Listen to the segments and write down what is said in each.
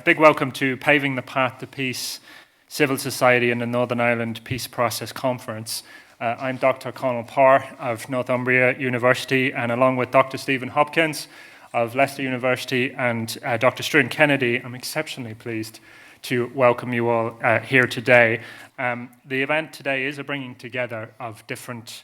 big welcome to Paving the Path to Peace, Civil Society and the Northern Ireland Peace Process Conference. I'm Dr. Connal Parr of Northumbria University, and along with Dr. Stephen Hopkins of Leicester University and Dr. Struan Kennedy, I'm exceptionally pleased to welcome you all here today. The event today is a bringing together of different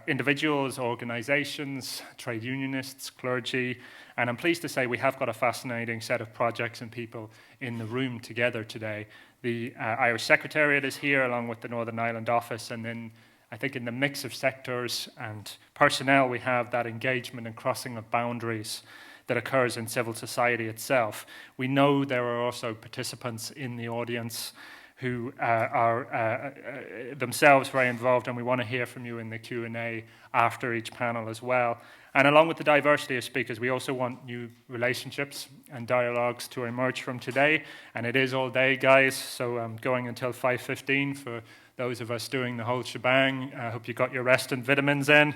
individuals, organisations, trade unionists, clergy, and I'm pleased to say we have got a fascinating set of projects and people in the room together today. The Irish Secretariat is here along with the Northern Ireland Office, and then I think in the mix of sectors and personnel we have that engagement and crossing of boundaries that occurs in civil society itself. We know there are also participants in the audience who are themselves very involved, and we want to hear from you in the Q&A after each panel as well. And along with the diversity of speakers, we also want new relationships and dialogues to emerge from today. And it is all day, guys, so I'm going until 5:15 for those of us doing the whole shebang. I hope you got your rest and vitamins in.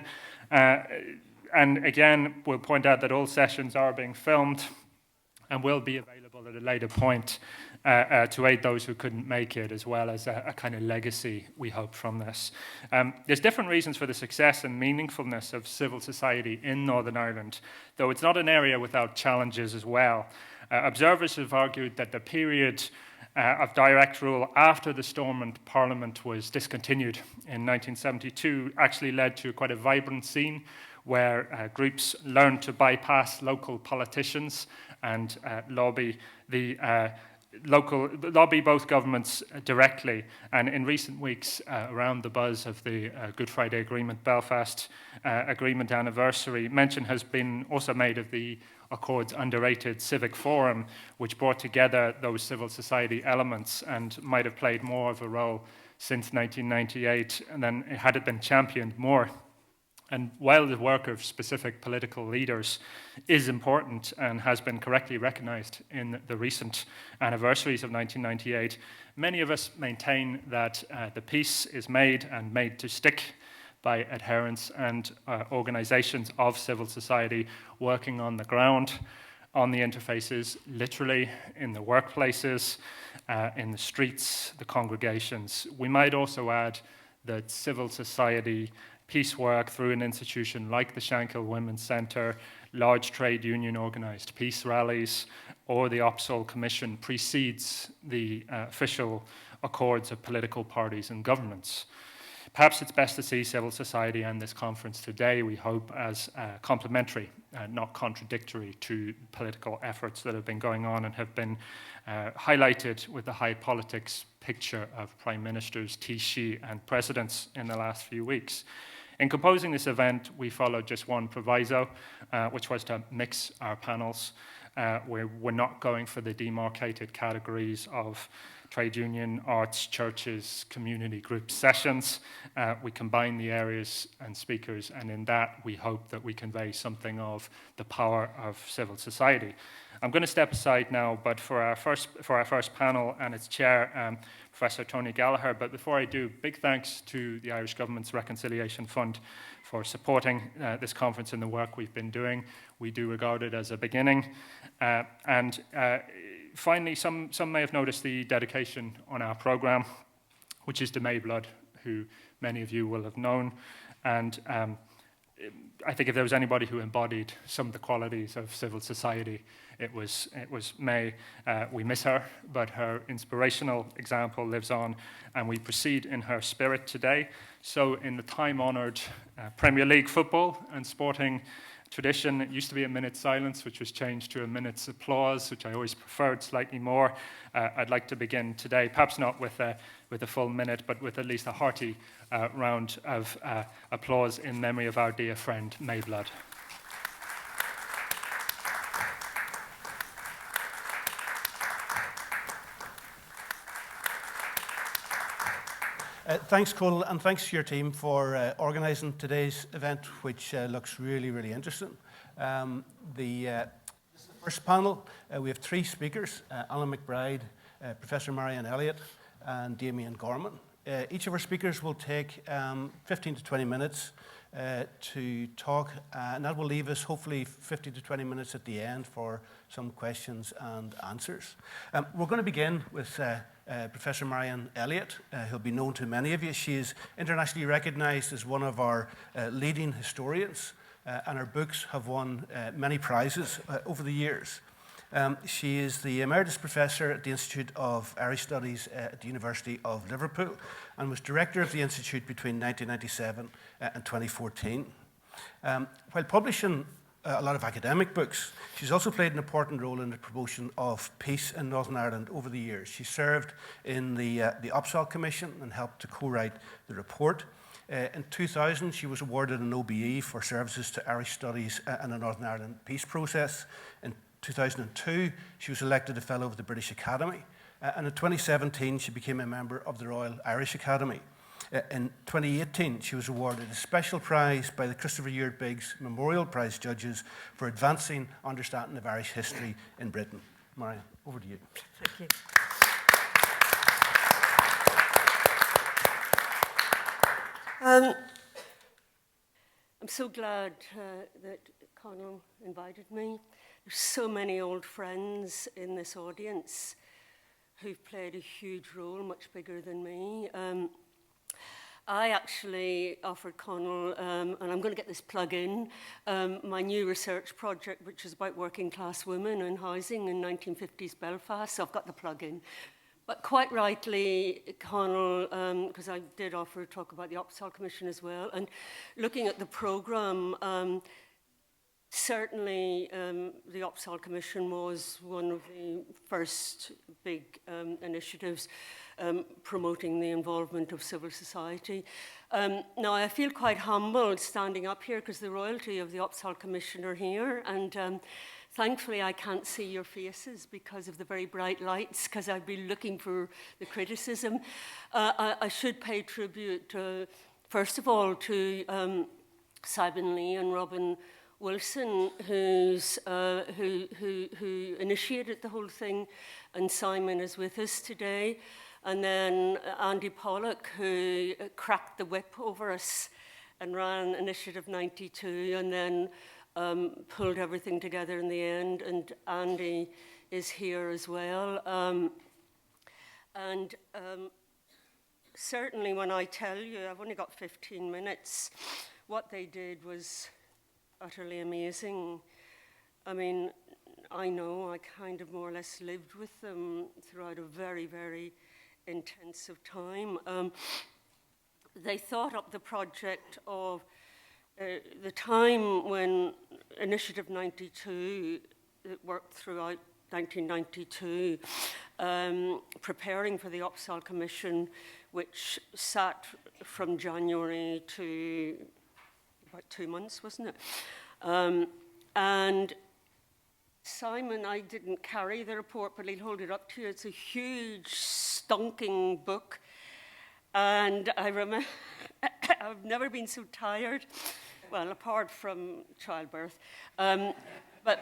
And again, we'll point out that all sessions are being filmed and will be available at a later point to aid those who couldn't make it, as well as a kind of legacy, we hope, from this. There's different reasons for the success and meaningfulness of civil society in Northern Ireland, though it's not an area without challenges as well. Observers have argued that the period of direct rule after the Stormont Parliament was discontinued in 1972 actually led to quite a vibrant scene where groups learned to bypass local politicians and lobby both governments directly. And in recent weeks, around the buzz of the Good Friday Agreement, Belfast Agreement anniversary, mention has been also made of the Accord's underrated Civic Forum, which brought together those civil society elements and might have played more of a role since 1998, and then had it been championed more. And while the work of specific political leaders is important and has been correctly recognized in the recent anniversaries of 1998, many of us maintain that the peace is made and made to stick by adherents and organizations of civil society working on the ground, on the interfaces, literally in the workplaces, in the streets, the congregations. We might also add that civil society peace work through an institution like the Shankill Women's Centre, large trade union organised peace rallies, or the Opsol Commission precedes the official accords of political parties and governments. Perhaps it's best to see civil society and this conference today, we hope, as complementary, not contradictory to political efforts that have been going on and have been highlighted with the high politics picture of prime ministers, Taoiseach and presidents in the last few weeks. In composing this event, we followed just one proviso, which was to mix our panels. We're not going for the demarcated categories of trade union, arts, churches, community group sessions. We combine the areas and speakers, and in that we hope that we convey something of the power of civil society. I'm going to step aside now, but for our first panel and its chair, Professor Tony Gallagher. But before I do, big thanks to the Irish Government's Reconciliation Fund for supporting this conference and the work we've been doing. We do regard it as a beginning. Finally, some may have noticed the dedication on our programme, which is to May Blood, who many of you will have known. And I think if there was anybody who embodied some of the qualities of civil society, it was May. We miss her, but her inspirational example lives on, and we proceed in her spirit today. So in the time-honoured Premier League football and sporting tradition, it used to be a minute's silence, which was changed to a minute's applause, which I always preferred slightly more. I'd like to begin today, perhaps not with a full minute, but with at least a hearty round of applause in memory of our dear friend, May Blood. Thanks, Connal, and thanks to your team for organising today's event, which looks really, really interesting. This is the first panel. We have three speakers, Alan McBride, Professor Marrianne Elliott, and Damian Gorman. Each of our speakers will take 15 to 20 minutes to talk, and that will leave us hopefully 50 to 20 minutes at the end for some questions and answers. We're going to begin with Professor Marrianne Elliott, who'll be known to many of you. She is internationally recognized as one of our leading historians, and her books have won many prizes over the years. She is the Emeritus Professor at the Institute of Irish Studies at the University of Liverpool and was Director of the Institute between 1997 and 2014. While publishing a lot of academic books, she's also played an important role in the promotion of peace in Northern Ireland over the years. She served in the Opsal Commission and helped to co-write the report. In 2000, she was awarded an OBE for services to Irish studies and the Northern Ireland peace process. In 2002, she was elected a Fellow of the British Academy. And in 2017, she became a member of the Royal Irish Academy. In 2018, she was awarded a special prize by the Christopher Ewart Biggs Memorial Prize judges for advancing understanding of Irish history in Britain. Marrianne, over to you. Thank you. I'm so glad that Connal invited me. There's so many old friends in this audience who've played a huge role, much bigger than me. I actually offered Connal, and I'm going to get this plug in, my new research project, which is about working class women and housing in 1950s Belfast. So I've got the plug in. But quite rightly, Connal, because I did offer to talk about the Opsal Commission as well, and looking at the programme, certainly the Opsal Commission was one of the first big initiatives promoting the involvement of civil society. Now, I feel quite humbled standing up here because the royalty of the Opsal Commission are here, and thankfully I can't see your faces because of the very bright lights, because I've been looking for the criticism. I should pay tribute, first of all, to Simon Lee and Robin Wilson, who initiated the whole thing, and Simon is with us today. And then Andy Pollock, who cracked the whip over us and ran Initiative 92, and then pulled everything together in the end. And Andy is here as well. Certainly when I tell you, I've only got 15 minutes, what they did was utterly amazing. I mean, I know I kind of more or less lived with them throughout a very, very intensive time. They thought up the project of the time when Initiative 92 worked throughout 1992, preparing for the Opsal Commission, which sat from January to about 2 months, wasn't it? And Simon, I didn't carry the report, but he'll hold it up to you. It's a huge, stonking book. And I remember, I've never been so tired, well, apart from childbirth. But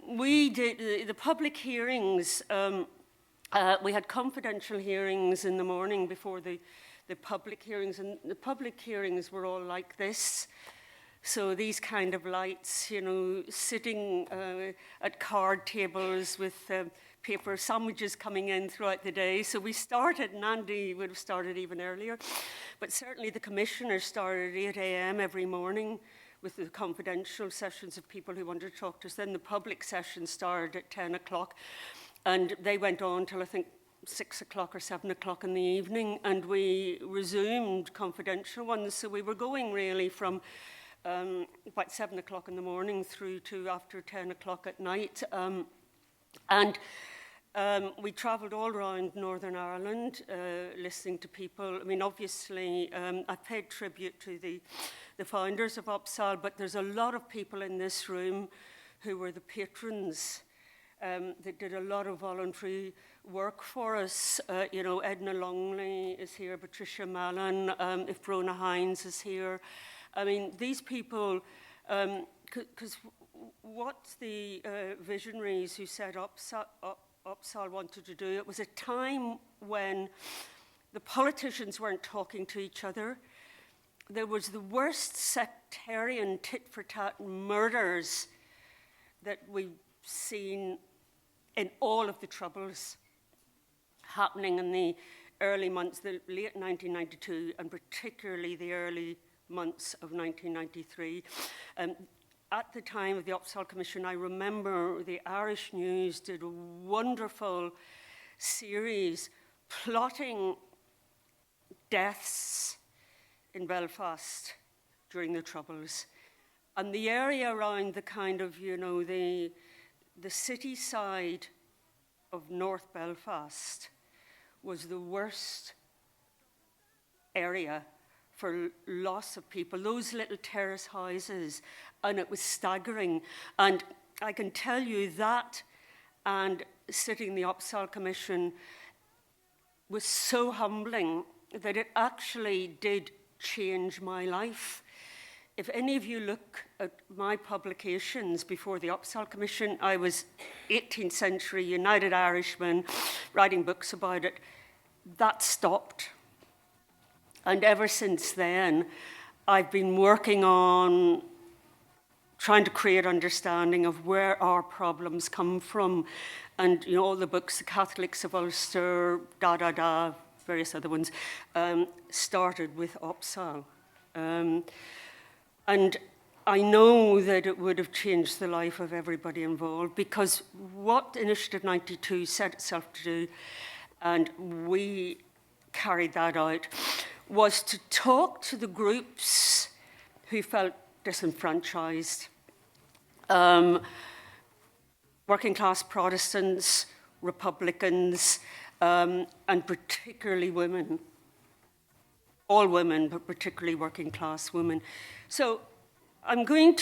we did the public hearings. We had confidential hearings in the morning before the public hearings, and the public hearings were all like this. So these kind of lights, you know, sitting at card tables with paper sandwiches coming in throughout the day. So we started, and Andy would have started even earlier, but certainly the commissioners started at 8 a.m. every morning with the confidential sessions of people who wanted to talk to us. Then the public session started at 10 o'clock, and they went on till I think 6 o'clock or 7 o'clock in the evening, and we resumed confidential ones. So we were going really from about 7 o'clock in the morning through to after 10 o'clock at night. We travelled all around Northern Ireland, listening to people. I mean, obviously, I paid tribute to the founders of Opsal, but there's a lot of people in this room who were the patrons that did a lot of voluntary work for us. You know, Edna Longley is here, Patricia Mallon, if Brona Hines is here. I mean, these people, because what the visionaries who set up Opsal wanted to do, it was a time when the politicians weren't talking to each other. there was the worst sectarian tit-for-tat murders that we've seen in all of the Troubles happening in the early months, the late 1992, and particularly the early months of 1993. At the time of the Opsahl Commission, I remember the Irish News did a wonderful series plotting deaths in Belfast during the Troubles. And the area around the kind of, the city side of North Belfast was the worst area for loss of people, those little terrace houses, and it was staggering. And I can tell you that, and sitting in the Opsahl Commission was so humbling that it actually did change my life. If any of you look at my publications before the Opsahl Commission, I was 18th century United Irishman, writing books about it. That stopped. And ever since then, I've been working on trying to create understanding of where our problems come from. And, all the books, The Catholics of Ulster, various other ones, started with Opsahl. And I know that it would have changed the life of everybody involved, because what Initiative 92 set itself to do, and we carried that out, was to talk to the groups who felt disenfranchised. Working class Protestants, Republicans, and particularly women. All women, but particularly working class women. So I don't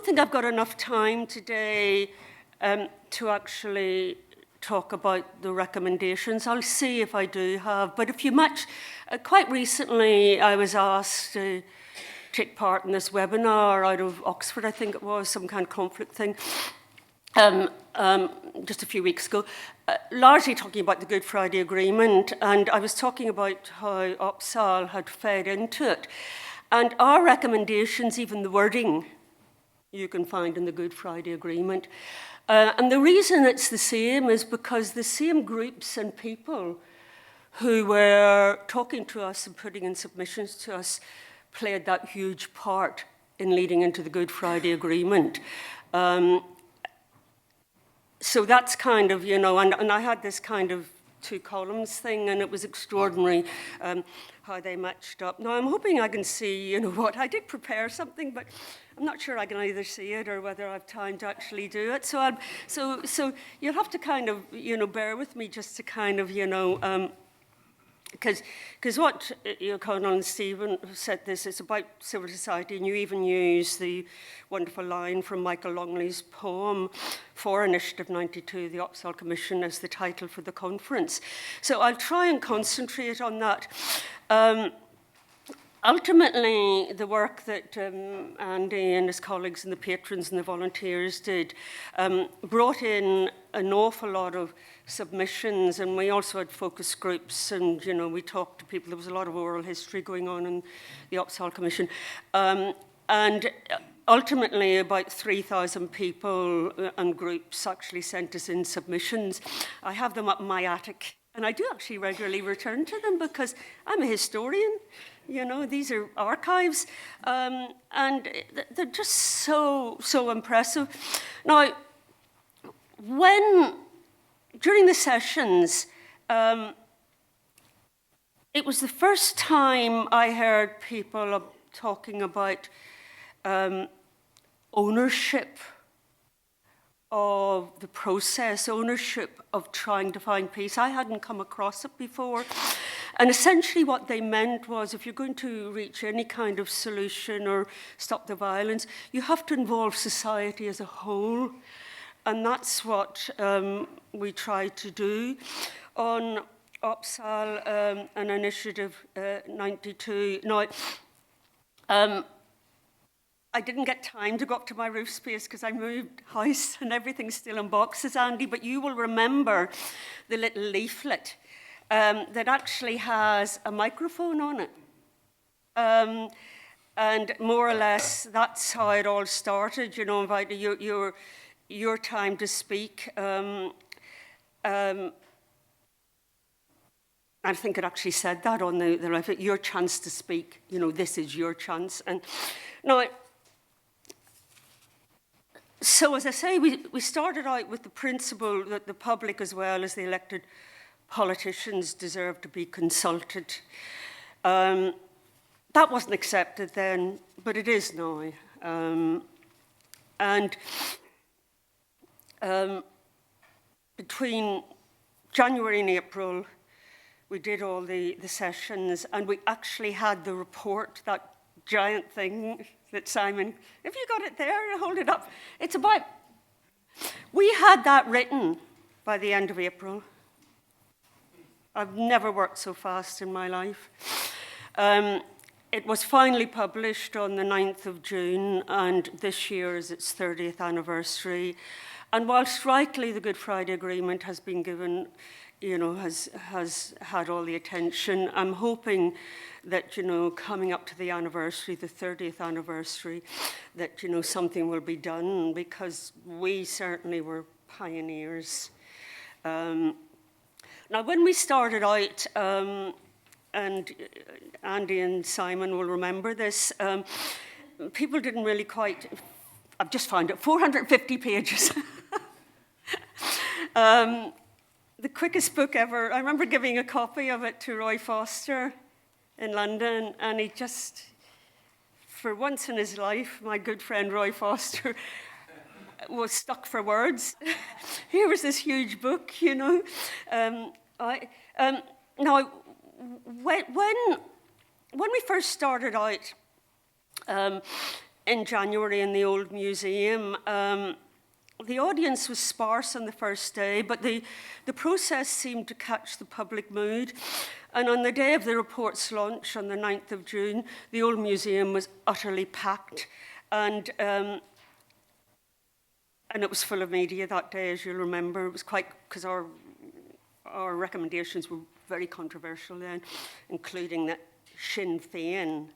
think I've got enough time today to actually talk about the recommendations. I'll see if I do have, but if you match, quite recently I was asked to take part in this webinar out of Oxford, I think it was, some kind of conflict thing, just a few weeks ago, largely talking about the Good Friday Agreement, and I was talking about how Opsahl had fed into it. And our recommendations, even the wording, you can find in the Good Friday Agreement. And the reason it's the same is because the same groups and people who were talking to us and putting in submissions to us played that huge part in leading into the Good Friday Agreement. So that's kind of, and I had this kind of 2 columns thing, and it was extraordinary how they matched up. Now, I'm hoping I can see, what, I did prepare something, but I'm not sure I can either see it or whether I have time to actually do it. So you'll have to kind of, bear with me just to kind of, because what Connal and Stephen said this, it's about civil society, and you even use the wonderful line from Michael Longley's poem for Initiative 92, the Opsahl Commission, as the title for the conference. So I'll try and concentrate on that. Ultimately, the work that Andy and his colleagues and the patrons and the volunteers did brought in an awful lot of submissions, and we also had focus groups, and we talked to people. There was a lot of oral history going on in the Opsahl Commission, and ultimately about 3,000 people and groups actually sent us in submissions. I have them up in my attic, and I do actually regularly return to them because I'm a historian. These are archives, and they're just so impressive. Now, during the sessions, it was the first time I heard people talking about ownership of the process, ownership of trying to find peace. I hadn't come across it before. And essentially what they meant was, if you're going to reach any kind of solution or stop the violence, you have to involve society as a whole. And that's what we try to do. On Opsahl and Initiative 92. Now, I didn't get time to go up to my roof space because I moved house and everything's still in boxes, Andy, but you will remember the little leaflet that actually has a microphone on it. And more or less, that's how it all started, you know, inviting your time to speak. I think it actually said that on the your chance to speak, you know, this is your chance. And now, so as I say, we started out with the principle that the public as well as the elected politicians deserve to be consulted. That wasn't accepted then, but it is now. Between January and April, we did all the sessions, and we actually had the report, that giant thing that Simon, have you got it there? Hold it up. It's about, we had that written by the end of April. I've never worked so fast in my life. It was finally published on the 9th of June, and this year is its 30th anniversary. And whilst rightly the Good Friday Agreement has been given, you know, has had all the attention, I'm hoping that, you know, coming up to the anniversary, the 30th anniversary, that, you know, something will be done, because we certainly were pioneers. Now, when we started out, and Andy and Simon will remember this, people didn't really quite, I've just found it, 450 pages. The quickest book ever. I remember giving a copy of it to Roy Foster in London, and he just, for once in his life, my good friend Roy Foster was stuck for words. Here was this huge book, you know. Now, when we first started out in January in the old museum, the audience was sparse on the first day, but the process seemed to catch the public mood. And on the day of the report's launch, on the 9th of June, the old museum was utterly packed. And it was full of media that day, as you'll remember. It was quite, because our recommendations were very controversial then, including that Sinn Féin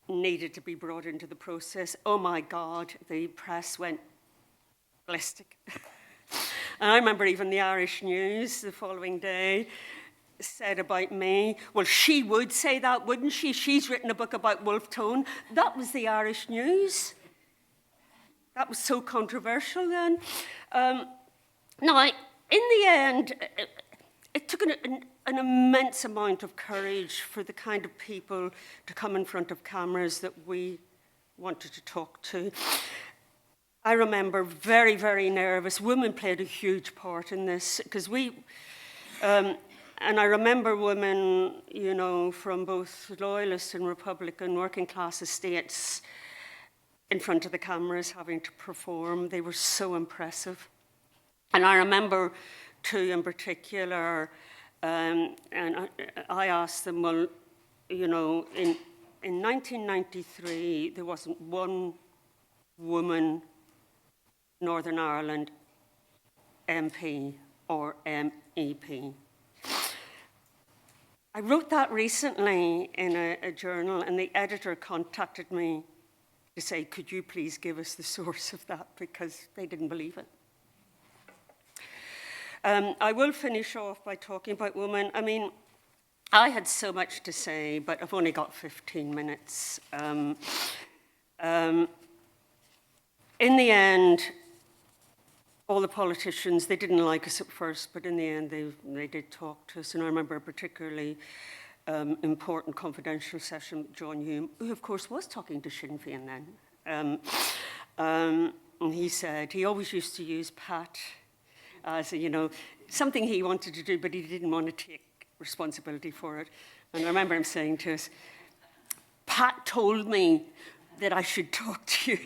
needed to be brought into the process. Oh my God, the press went ballistic. And I remember even the Irish News the following day said about me, well, she would say that, wouldn't she? She's written a book about wolf tone. That was the Irish News. That was so controversial then. Now, in the end, it took an immense amount of courage for the kind of people to come in front of cameras that we wanted to talk to. I remember very, very nervous. Women played a huge part in this, because and I remember women, you know, from both Loyalist and Republican working class estates in front of the cameras having to perform. They were so impressive. And I remember two in particular, and I asked them, well, you know, in 1993, there wasn't one woman Northern Ireland MP or MEP. I wrote that recently in a journal, and the editor contacted me to say, could you please give us the source of that, because they didn't believe it. I will finish off by talking about women. I mean, I had so much to say, but I've only got 15 minutes. In the end, all the politicians, they didn't like us at first, but in the end, they did talk to us. And I remember a particularly important confidential session with John Hume, who, of course, was talking to Sinn Féin then. And he said he always used to use Pat as, you know, something he wanted to do, but he didn't want to take responsibility for it. And I remember him saying to us, Pat told me that I should talk to you.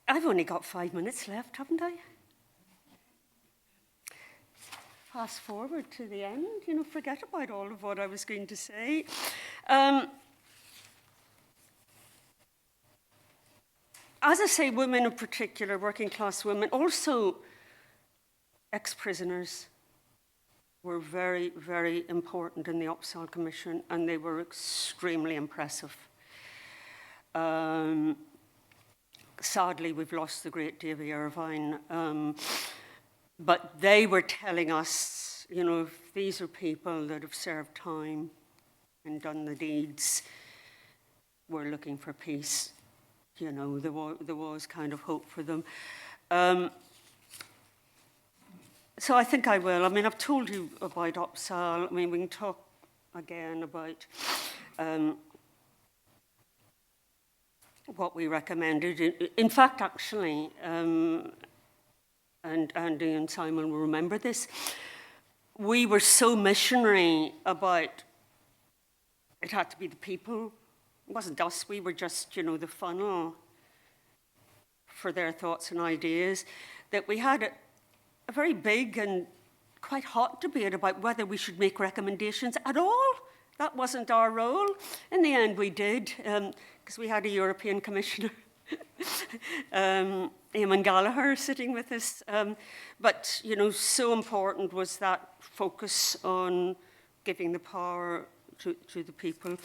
I've only got 5 minutes left, haven't I? Fast forward to the end, you know, forget about all of what I was going to say. As I say, women in particular, working class women, also ex-prisoners, were very, very important in the Upsal Commission, and they were extremely impressive. Sadly, we've lost the great Davy Irvine, but they were telling us, you know, if these are people that have served time and done the deeds, we're looking for peace. You know, there was kind of hope for them. So I think I will. I mean, I've told you about Upsal. I mean, we can talk again about what we recommended. In fact, actually, and Andy and Simon will remember this, we were so missionary about it had to be the people. It wasn't us. We were just, you know, the funnel for their thoughts and ideas, that we had a very big and quite hot debate about whether we should make recommendations at all. That wasn't our role. In the end, we did, because we had a European Commissioner, Eamon Gallagher, sitting with us. But, you know, so important was that focus on giving the power to the people.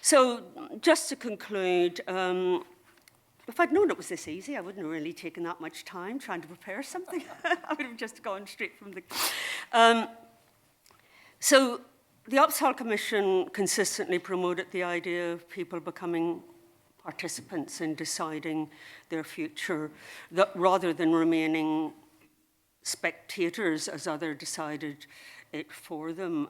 So, just to conclude, if I'd known it was this easy, I wouldn't have really taken that much time trying to prepare something. I would have just gone straight from the... So the Upsal Commission consistently promoted the idea of people becoming participants in deciding their future, that rather than remaining spectators as others decided it for them.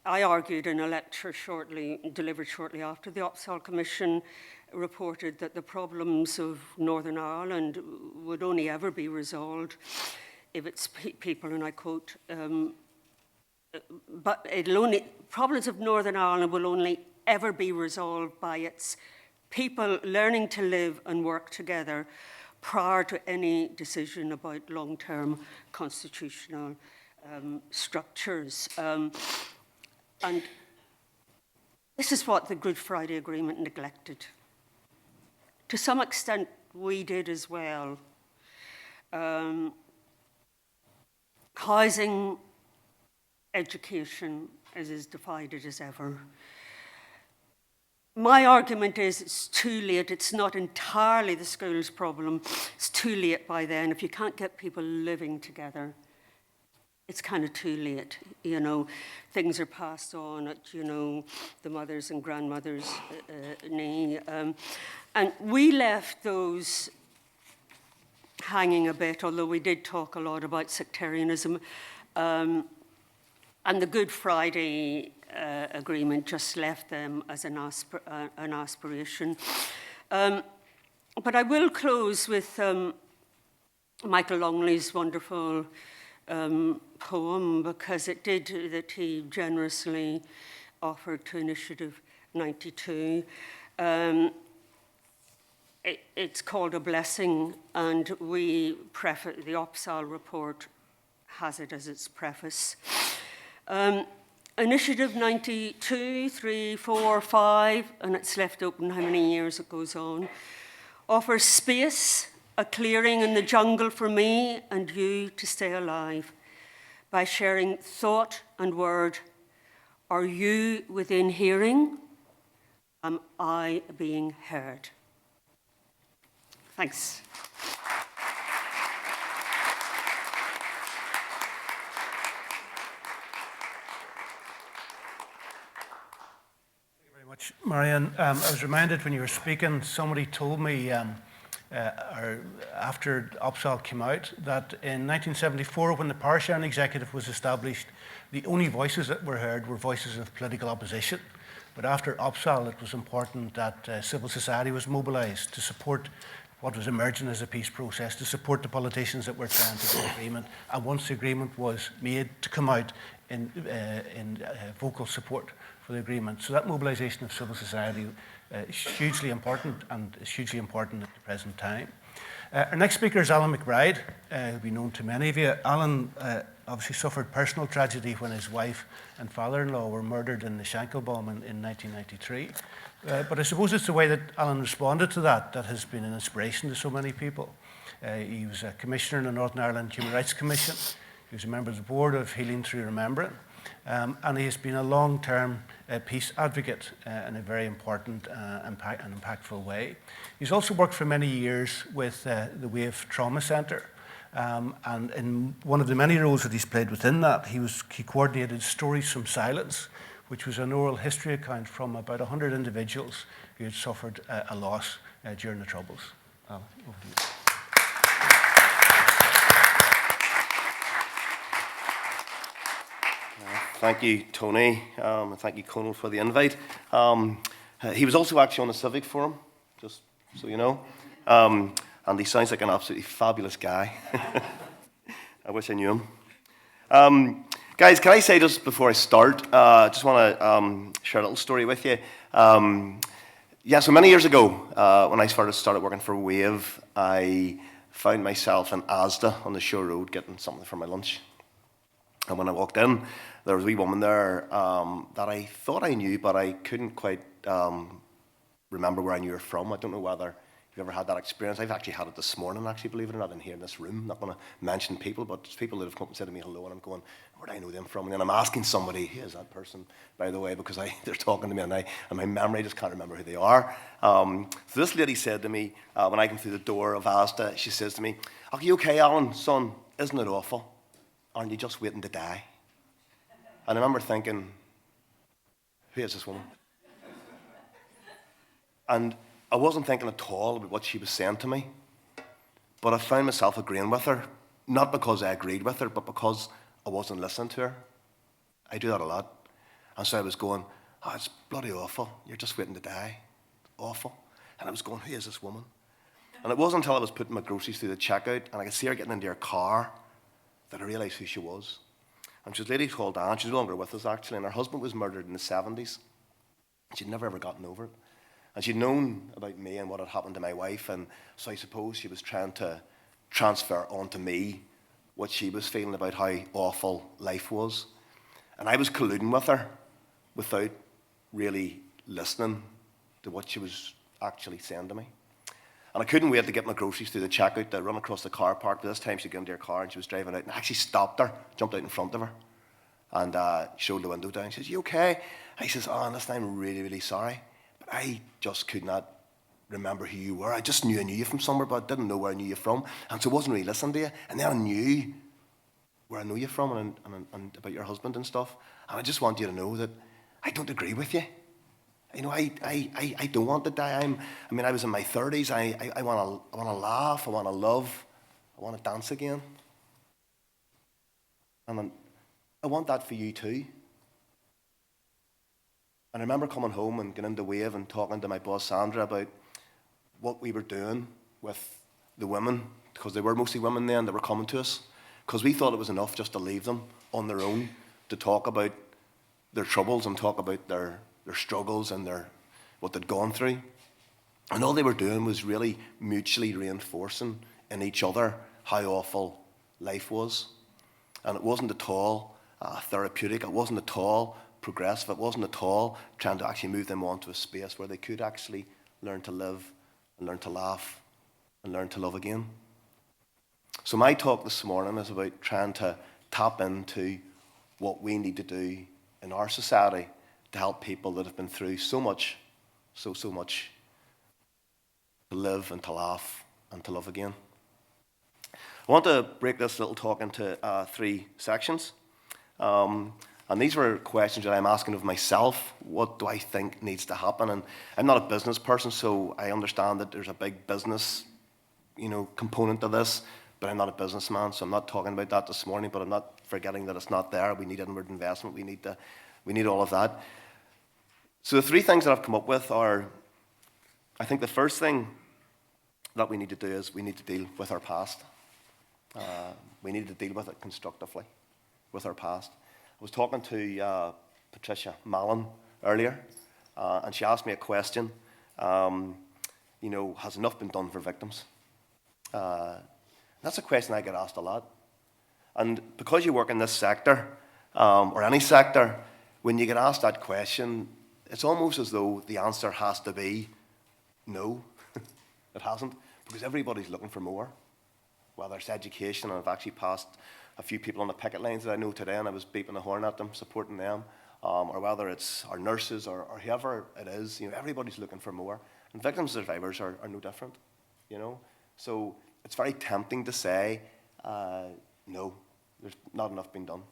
I argued in a lecture delivered shortly after the Upsal Commission reported that the problems of Northern Ireland would only ever be resolved if its people, and I quote, but problems of Northern Ireland will only ever be resolved by its people learning to live and work together prior to any decision about long-term constitutional structures. And this is what the Good Friday Agreement neglected. To some extent, we did as well. Housing, education is as divided as ever. My argument is it's too late. It's not entirely the school's problem. It's too late by then. If you can't get people living together, it's kind of too late, you know. Things are passed on at, you know, the mothers' and grandmothers' knee. And we left those hanging a bit, although we did talk a lot about sectarianism. And the Good Friday Agreement just left them as an aspiration. But I will close with Michael Longley's wonderful poem, because it did that he generously offered to Initiative 92. It's called A Blessing, and the Upsal report has it as its preface. Initiative 92, 3, 4, 5, and it's left open how many years it goes on, offers space, a clearing in the jungle for me and you to stay alive by sharing thought and word. Are you within hearing? Am I being heard? Thanks. Much, Marrianne. I was reminded when you were speaking, somebody told me after Upsal came out that in 1974, when the Parr Executive was established, the only voices that were heard were voices of political opposition. But after Upsal, it was important that civil society was mobilised to support what was emerging as a peace process, to support the politicians that were trying to get agreement. And once the agreement was made, to come out in vocal support for the agreement. So that mobilisation of civil society is hugely important, and is hugely important at the present time. Our next speaker is Alan McBride, who'll be known to many of you. Alan obviously suffered personal tragedy when his wife and father-in-law were murdered in the Shankill bomb in 1993. But I suppose it's the way that Alan responded to that that has been an inspiration to so many people. He was a commissioner in the Northern Ireland Human Rights Commission. He was a member of the board of Healing Through Remembering. And he has been a long-term peace advocate in a very important and impactful way. He's also worked for many years with the Wave Trauma Centre. And in one of the many roles that he's played within that, he coordinated Stories from Silence, which was an oral history account from about 100 individuals who had suffered a loss during the Troubles. Over to you. Thank you, Tony, and thank you, Connal, for the invite. He was also actually on the Civic Forum, just so you know, and he sounds like an absolutely fabulous guy. I wish I knew him. Guys, can I say just before I start, I just want to share a little story with you. Yeah, so many years ago, when I started working for Wave, I found myself in Asda on the Shore Road getting something for my lunch. And when I walked in, there was a wee woman there that I thought I knew, but I couldn't quite remember where I knew her from. I don't know whether you've ever had that experience. I've actually had it this morning, actually, believe it or not, in here in this room. I'm not going to mention people, but there's people that have come up and said to me hello, and I'm going, where do I know them from? And then I'm asking somebody, who is that person, by the way, because they're talking to me, and my memory just can't remember who they are. So this lady said to me, when I came through the door of Asda, she says to me, "Are you okay, Alan, son? Isn't it awful? Aren't you just waiting to die?" And I remember thinking, who is this woman? And I wasn't thinking at all about what she was saying to me, but I found myself agreeing with her, not because I agreed with her, but because I wasn't listening to her. I do that a lot. And so I was going, oh, it's bloody awful. You're just waiting to die. Awful. And I was going, who is this woman? And it wasn't until I was putting my groceries through the checkout and I could see her getting into her car that I realised who she was. And she was a lady called Anne. She's no longer with us, actually, and her husband was murdered in the 70s. She'd never ever gotten over it. And she'd known about me and what had happened to my wife, and so I suppose she was trying to transfer onto me what she was feeling about how awful life was. And I was colluding with her without really listening to what she was actually saying to me. And I couldn't wait to get my groceries through the checkout to run across the car park. But this time she got into her car and she was driving out, and I actually stopped her, jumped out in front of her, and showed the window down. She says, "You okay?" I says, "Oh, listen, I'm really, really sorry, but I just could not remember who you were. I just knew I knew you from somewhere, but I didn't know where I knew you from. And so I wasn't really listening to you. And then I knew where I know you from and about your husband and stuff. And I just want you to know that I don't agree with you. You know, I don't want to die. I was in my 30s. I want to laugh. I want to love. I want to dance again. And I want that for you too. And I remember coming home and getting into Wave and talking to my boss Sandra about what we were doing with the women, because they were mostly women then that were coming to us, because we thought it was enough just to leave them on their own to talk about their troubles and talk about their struggles and what they'd gone through. And all they were doing was really mutually reinforcing in each other how awful life was. And it wasn't at all therapeutic. It wasn't at all progressive. It wasn't at all trying to actually move them onto a space where they could actually learn to live and learn to laugh and learn to love again. So my talk this morning is about trying to tap into what we need to do in our society to help people that have been through so much to live and to laugh and to love again. I want to break this little talk into 3 sections. And these were questions that I'm asking of myself. What do I think needs to happen? And I'm not a business person, so I understand that there's a big business, component to this, but I'm not a businessman, so I'm not talking about that this morning, but I'm not forgetting that it's not there. We need inward investment. We need all of that. So the 3 things that I've come up with are, I think the first thing that we need to do is we need to deal with our past. We need to deal with it constructively, with our past. I was talking to Patricia Mallon earlier, and she asked me a question. Has enough been done for victims? That's a question I get asked a lot. And because you work in this sector, or any sector, when you get asked that question, it's almost as though the answer has to be no. It hasn't, because everybody's looking for more. whether it's education, and I've actually passed a few people on the picket lines that I know today, and I was beeping the horn at them, supporting them, or whether it's our nurses or whoever it is, everybody's looking for more. And victims and survivors are no different, So it's very tempting to say, no, there's not enough being done.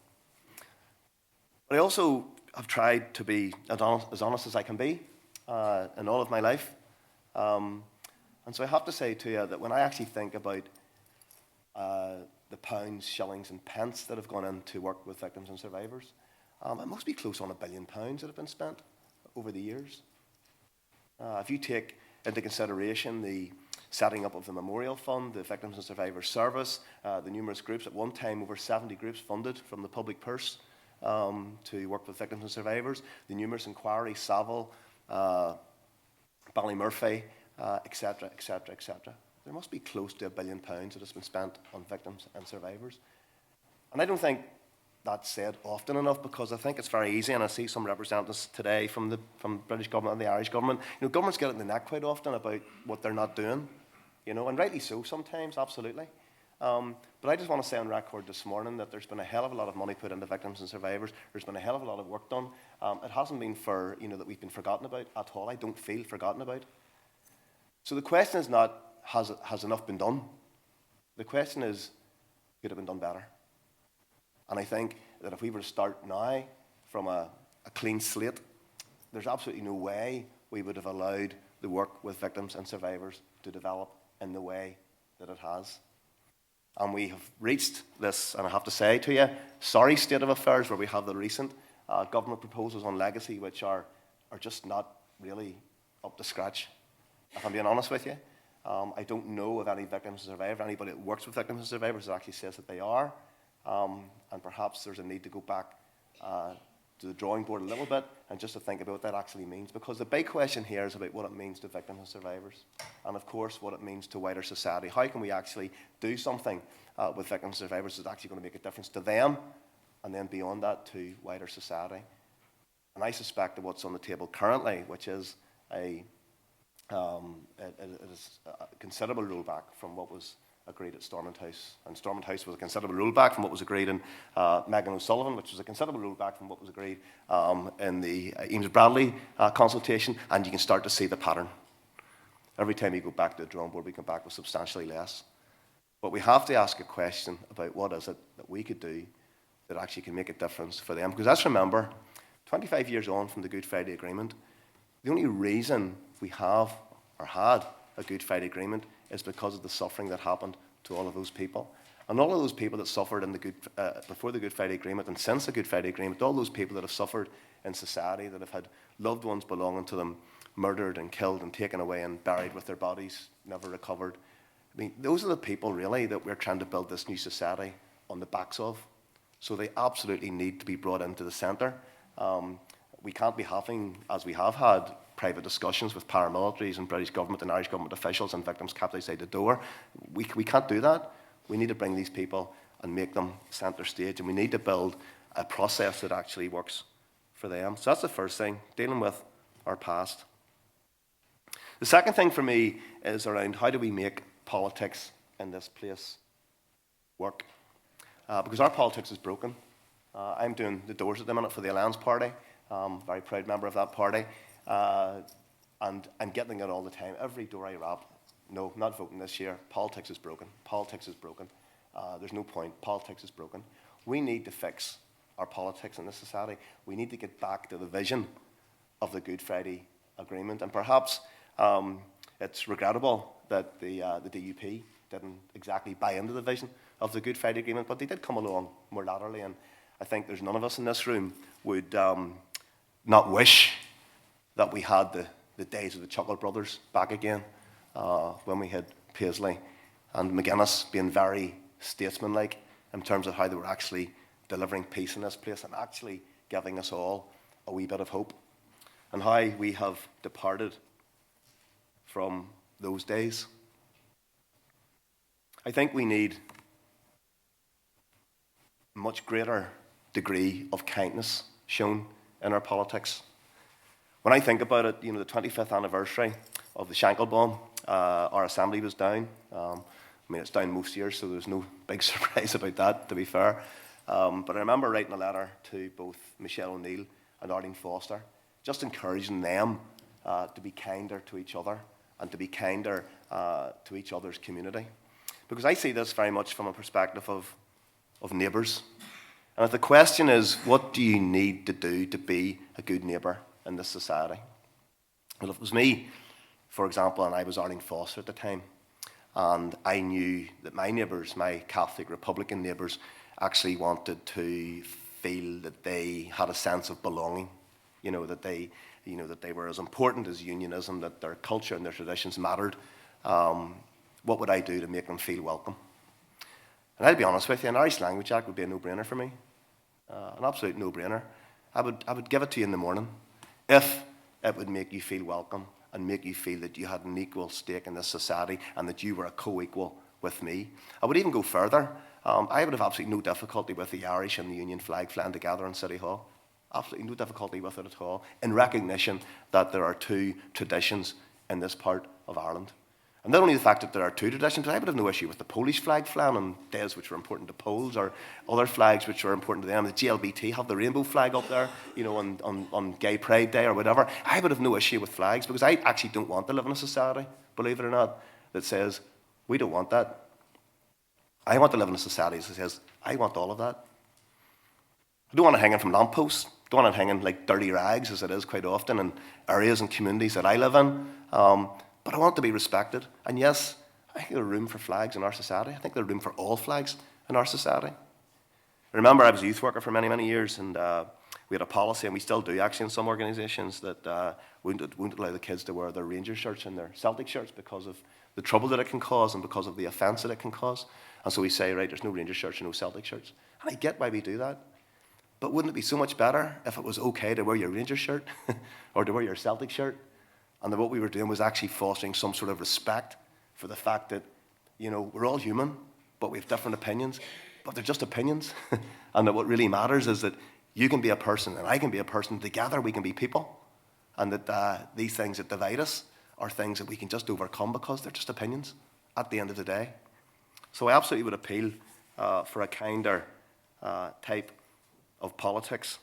But I also have tried to be as honest as I can be in all of my life. And so I have to say to you that when I actually think about the pounds, shillings and pence that have gone in to work with victims and survivors, it must be close on £1 billion that have been spent over the years. If you take into consideration the setting up of the Memorial Fund, the Victims and Survivors Service, the numerous groups, at one time over 70 groups funded from the public purse to work with victims and survivors, the numerous inquiries, Savile, Ballymurphy, etc., etc., etc. There must be close to £1 billion that has been spent on victims and survivors. And I don't think that's said often enough, because I think it's very easy, and I see some representatives today from the British government and the Irish government. Governments get it in the neck quite often about what they're not doing, and rightly so sometimes, absolutely. But I just want to say on record this morning that there's been a hell of a lot of money put into victims and survivors. There's been a hell of a lot of work done. It hasn't been for, that we've been forgotten about at all. I don't feel forgotten about. So the question is not, has enough been done? The question is, could it have been done better? And I think that if we were to start now from a clean slate, there's absolutely no way we would have allowed the work with victims and survivors to develop in the way that it has. And we have reached this, and I have to say to you, sorry state of affairs where we have the recent government proposals on legacy, which are just not really up to scratch, if I'm being honest with you. I don't know of any victims and survivors, anybody that works with victims and survivors that actually says that they are. And perhaps there's a need to go back to the drawing board a little bit and just to think about what that actually means. Because the big question here is about what it means to victims and survivors. And of course, what it means to wider society. How can we actually do something with victims and survivors that's actually going to make a difference to them, and then beyond that to wider society? And I suspect that what's on the table currently, which is it is a considerable rollback from what was agreed at Stormont House. And Stormont House was a considerable rollback from what was agreed in Megan O'Sullivan, which was a considerable rollback from what was agreed in the Eames-Bradley consultation, and you can start to see the pattern. Every time you go back to the drawing board, we come back with substantially less. But we have to ask a question about what is it that we could do that actually can make a difference for them. Because let's remember, 25 years on from the Good Friday Agreement, the only reason we have or had a Good Friday Agreement is because of the suffering that happened to all of those people. And all of those people that suffered in before the Good Friday Agreement and since the Good Friday Agreement, all those people that have suffered in society, that have had loved ones belonging to them murdered and killed and taken away and buried with their bodies, never recovered. I mean, those are the people really that we're trying to build this new society on the backs of. So they absolutely need to be brought into the centre. We can't be having, as we have had, private discussions with paramilitaries and British government and Irish government officials and victims kept outside the door. We can't do that. We need to bring these people and make them centre stage, and we need to build a process that actually works for them. So that's the first thing, dealing with our past. The second thing for me is around how do we make politics in this place work? Because our politics is broken. I'm doing the doors at the minute for the Alliance Party. Very proud member of that party. And I'm getting it all the time. Every door I rap, no, not voting this year. Politics is broken. Politics is broken. There's no point. Politics is broken. We need to fix our politics in this society. We need to get back to the vision of the Good Friday Agreement. And perhaps it's regrettable that the DUP didn't exactly buy into the vision of the Good Friday Agreement, but they did come along more laterally. And I think there's none of us in this room would not wish that we had the days of the Chuckle Brothers back again, when we had Paisley and McGuinness being very statesmanlike in terms of how they were actually delivering peace in this place and actually giving us all a wee bit of hope, and how we have departed from those days. I think we need a much greater degree of kindness shown in our politics. When I think about it, the 25th anniversary of the Shankill bomb, our assembly was down. I mean, it's down most years, so there's no big surprise about that, to be fair. But I remember writing a letter to both Michelle O'Neill and Arlene Foster, just encouraging them to be kinder to each other and to be kinder to each other's community. Because I see this very much from a perspective of neighbours. And if the question is, what do you need to do to be a good neighbour in this society? Well, if it was me, for example, and I was Arlene Foster at the time, and I knew that my neighbours, my Catholic Republican neighbours, actually wanted to feel that they had a sense of belonging, that they were as important as unionism, that their culture and their traditions mattered. What would I do to make them feel welcome? And I'll be honest with you, an Irish Language Act would be a no-brainer for me, an absolute no-brainer. I would give it to you in the morning if it would make you feel welcome and make you feel that you had an equal stake in this society and that you were a co-equal with me. I would even go further. I would have absolutely no difficulty with the Irish and the Union flag flying together in City Hall. Absolutely no difficulty with it at all, in recognition that there are two traditions in this part of Ireland. And not only the fact that there are two traditions, but I would have no issue with the Polish flag flying on days which were important to Poles, or other flags which were important to them. The GLBT have the rainbow flag up there, on Gay Pride Day or whatever. I would have no issue with flags, because I actually don't want to live in a society, believe it or not, that says, we don't want that. I want to live in a society that says, I want all of that. I don't want it hanging from lampposts. I don't want it hanging like dirty rags, as it is quite often in areas and communities that I live in. But I want it to be respected. And yes, I think there's room for flags in our society. I think there's room for all flags in our society. I remember I was a youth worker for many, many years, and we had a policy, and we still do actually in some organisations, that wouldn't allow the kids to wear their Rangers shirts and their Celtic shirts because of the trouble that it can cause and because of the offence that it can cause. And so we say, right, there's no Rangers shirts and no Celtic shirts. And I get why we do that. But wouldn't it be so much better if it was okay to wear your Rangers shirt or to wear your Celtic shirt? And that what we were doing was actually fostering some sort of respect for the fact that, we're all human, but we have different opinions, but they're just opinions. And that what really matters is that you can be a person and I can be a person. Together we can be people. And that these things that divide us are things that we can just overcome because they're just opinions at the end of the day. So I absolutely would appeal for a kinder type of politics.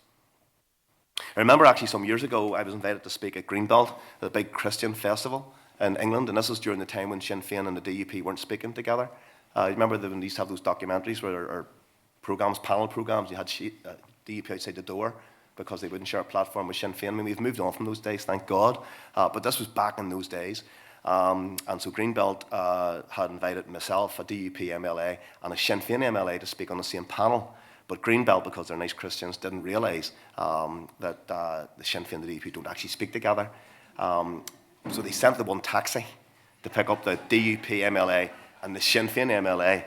I remember actually some years ago I was invited to speak at Greenbelt, the big Christian festival in England, and this was during the time when Sinn Féin and the DUP weren't speaking together. I remember when they used to have those documentaries or programmes, panel programmes, you had DUP outside the door because they wouldn't share a platform with Sinn Féin. I mean, we've moved on from those days, thank God, but this was back in those days. And so Greenbelt had invited myself, a DUP MLA, and a Sinn Féin MLA to speak on the same panel. But Greenbelt, because they're nice Christians, didn't realise that the Sinn Féin and the DUP don't actually speak together. So they sent the one taxi to pick up the DUP MLA and the Sinn Féin MLA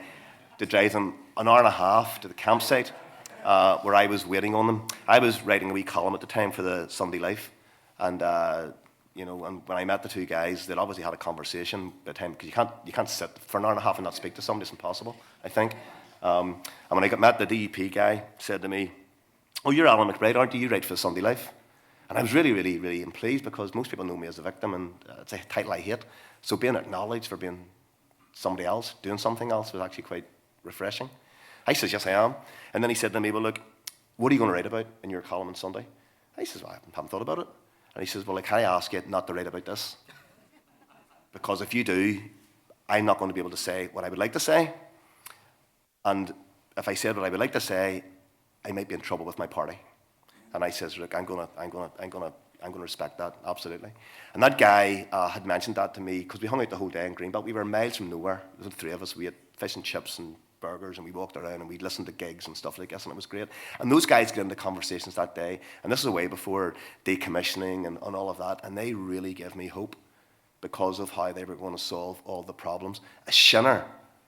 to drive them an hour and a half to the campsite where I was waiting on them. I was writing a wee column at the time for the Sunday Life, and and when I met the two guys, they'd obviously had a conversation by the time, because you can't sit for an hour and a half and not speak to somebody. It's impossible, I think. And when I met the DUP guy, said to me, "Oh, you're Alan McBride, aren't you? You write for the Sunday Life." And I was really, really, really pleased, because most people know me as a victim, and it's a title I hate. So being acknowledged for being somebody else, doing something else, was actually quite refreshing. I said, "Yes, I am." And then he said to me, "Well, look, what are you going to write about in your column on Sunday?" I said, "Well, I haven't thought about it." And he says, "Well, can I ask you not to write about this? Because if you do, I'm not going to be able to say what I would like to say. And if I said what I would like to say, I might be in trouble with my party." And I says, "Look, I'm going to respect that, absolutely." And that guy had mentioned that to me, because we hung out the whole day in Greenbelt. We were miles from nowhere. There was 3 of us. We had fish and chips and burgers, and we walked around and we listened to gigs and stuff like this, and it was great. And those guys got into conversations that day, and this is way before decommissioning and all of that, and they really gave me hope because of how they were going to solve all the problems. A Shinner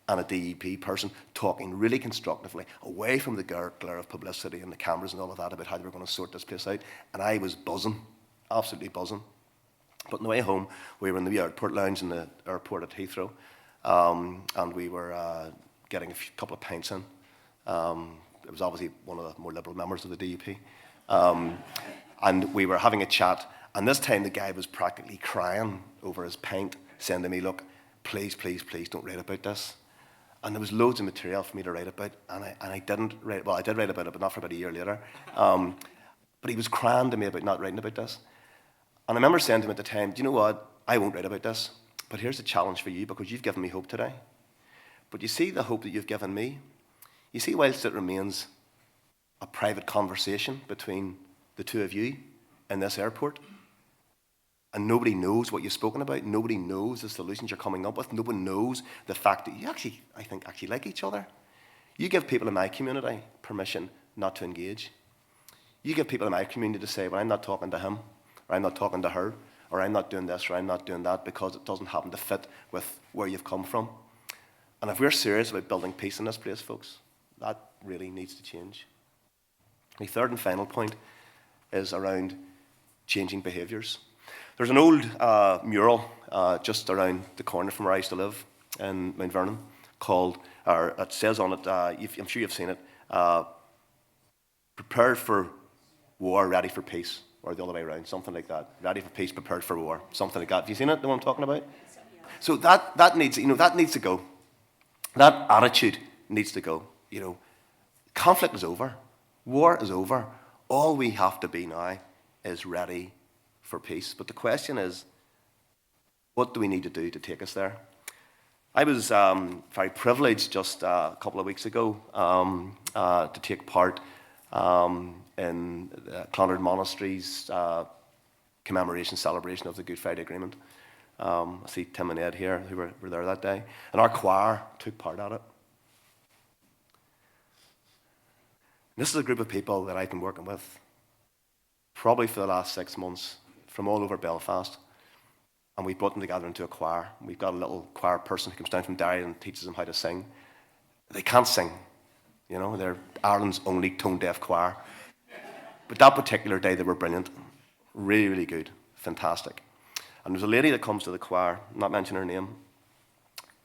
and a DEP person talking really constructively, away from the glare of publicity and the cameras and all of that, about how they were going to sort this place out. And I was buzzing, absolutely buzzing. But on the way home, we were in the airport lounge in the airport at Heathrow, and we were getting a couple of pints in. It was obviously one of the more liberal members of the DUP. And we were having a chat, and this time the guy was practically crying over his pint, saying to me, "Look, please, please, please don't write about this. And there was loads of material for me to write about, and I didn't write, well, I did write about it, but not for about a year later. But he was crying to me about not writing about this. And I remember saying to him at the time, do you know what, I won't write about this, but here's the challenge for you, because you've given me hope today. But you see the hope that you've given me? You see, whilst it remains a private conversation between the two of you in this airport, and nobody knows what you've spoken about, nobody knows the solutions you're coming up with, no one knows the fact that you actually, I think, actually like each other. You give people in my community permission not to engage. You give people in my community to say, well, I'm not talking to him, or I'm not talking to her, or I'm not doing this, or I'm not doing that, because it doesn't happen to fit with where you've come from. And if we're serious about building peace in this place, folks, that really needs to change. The third and final point is around changing behaviours. There's an old mural just around the corner from where I used to live in Mount Vernon called, or it says on it, I'm sure you've seen it, prepared for war, ready for peace, or the other way around, something like that. Ready for peace, prepared for war, something like that. Have you seen it, the one I'm talking about? So that needs, that needs to go. That attitude needs to go. Conflict is over. War is over. All we have to be now is ready for peace. But the question is, what do we need to do to take us there? I was very privileged just a couple of weeks ago to take part in Connal Monastery's commemoration celebration of the Good Friday Agreement. I see Tim and Ed here who were there that day. And our choir took part at it. This is a group of people that I've been working with probably for the last 6 months from all over Belfast. And we brought them together into a choir. We've got a little choir person who comes down from Derry and teaches them how to sing. They can't sing. They're Ireland's only tone-deaf choir. But that particular day, they were brilliant. Really, really good. Fantastic. And there's a lady that comes to the choir, not mention her name,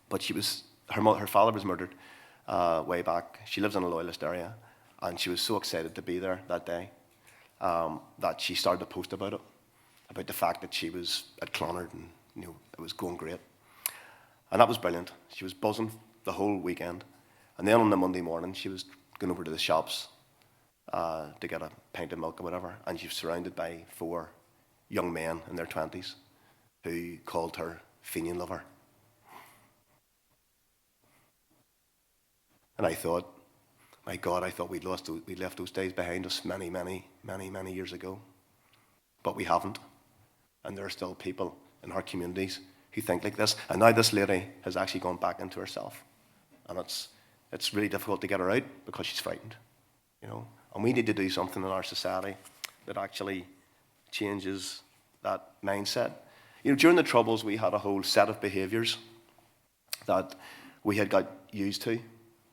but her father was murdered way back. She lives in a loyalist area, and she was so excited to be there that day that she started to post about it, about the fact that she was at Clonard and it was going great. And that was brilliant. She was buzzing the whole weekend. And then on the Monday morning, she was going over to the shops to get a pint of milk or whatever, and she was surrounded by 4 young men in their 20s who called her Fenian lover. And I thought, my God, I thought we'd left those days behind us many, many, many, many years ago. But we haven't. And there are still people in our communities who think like this. And now this lady has actually gone back into herself. And it's really difficult to get her out because she's frightened. And we need to do something in our society that actually changes that mindset. During the Troubles, we had a whole set of behaviours that we had got used to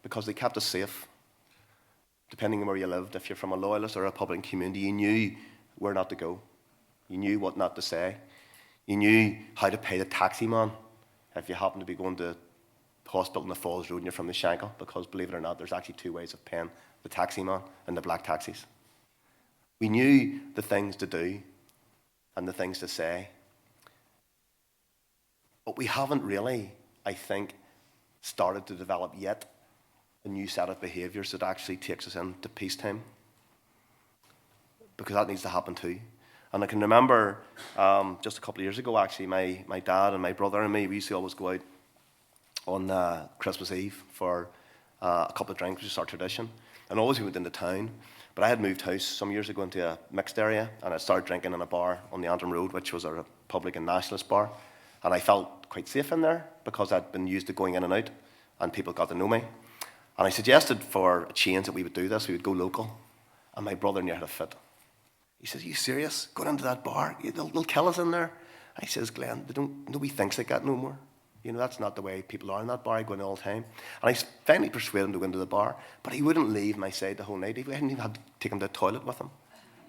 because they kept us safe. Depending on where you lived, if you're from a loyalist or a Republican community, you knew where not to go. You knew what not to say. You knew how to pay the taxi man if you happened to be going to the hospital in the Falls Road and you're from the Shankill, because believe it or not, there's actually 2 ways of paying the taxi man and the black taxis. We knew the things to do and the things to say. But we haven't really, I think, started to develop yet a new set of behaviours that actually takes us into peacetime. Because that needs to happen too. And I can remember just a couple of years ago, actually, my dad and my brother and me, we used to always go out on Christmas Eve for a couple of drinks, which is our tradition. And always we went into town. But I had moved house some years ago into a mixed area, and I started drinking in a bar on the Antrim Road, which was a Republican nationalist bar. And I felt quite safe in there because I'd been used to going in and out, and people got to know me. And I suggested for a change that we would do this, we would go local. And my brother near had a fit. He says, "Are you serious? Going into that bar? They'll kill us in there." I says, "Glenn, nobody thinks like that no more. That's not the way people are in that bar. I go in all the time." And I finally persuaded him to go into the bar, but he wouldn't leave my side the whole night. I hadn't even had to take him to the toilet with him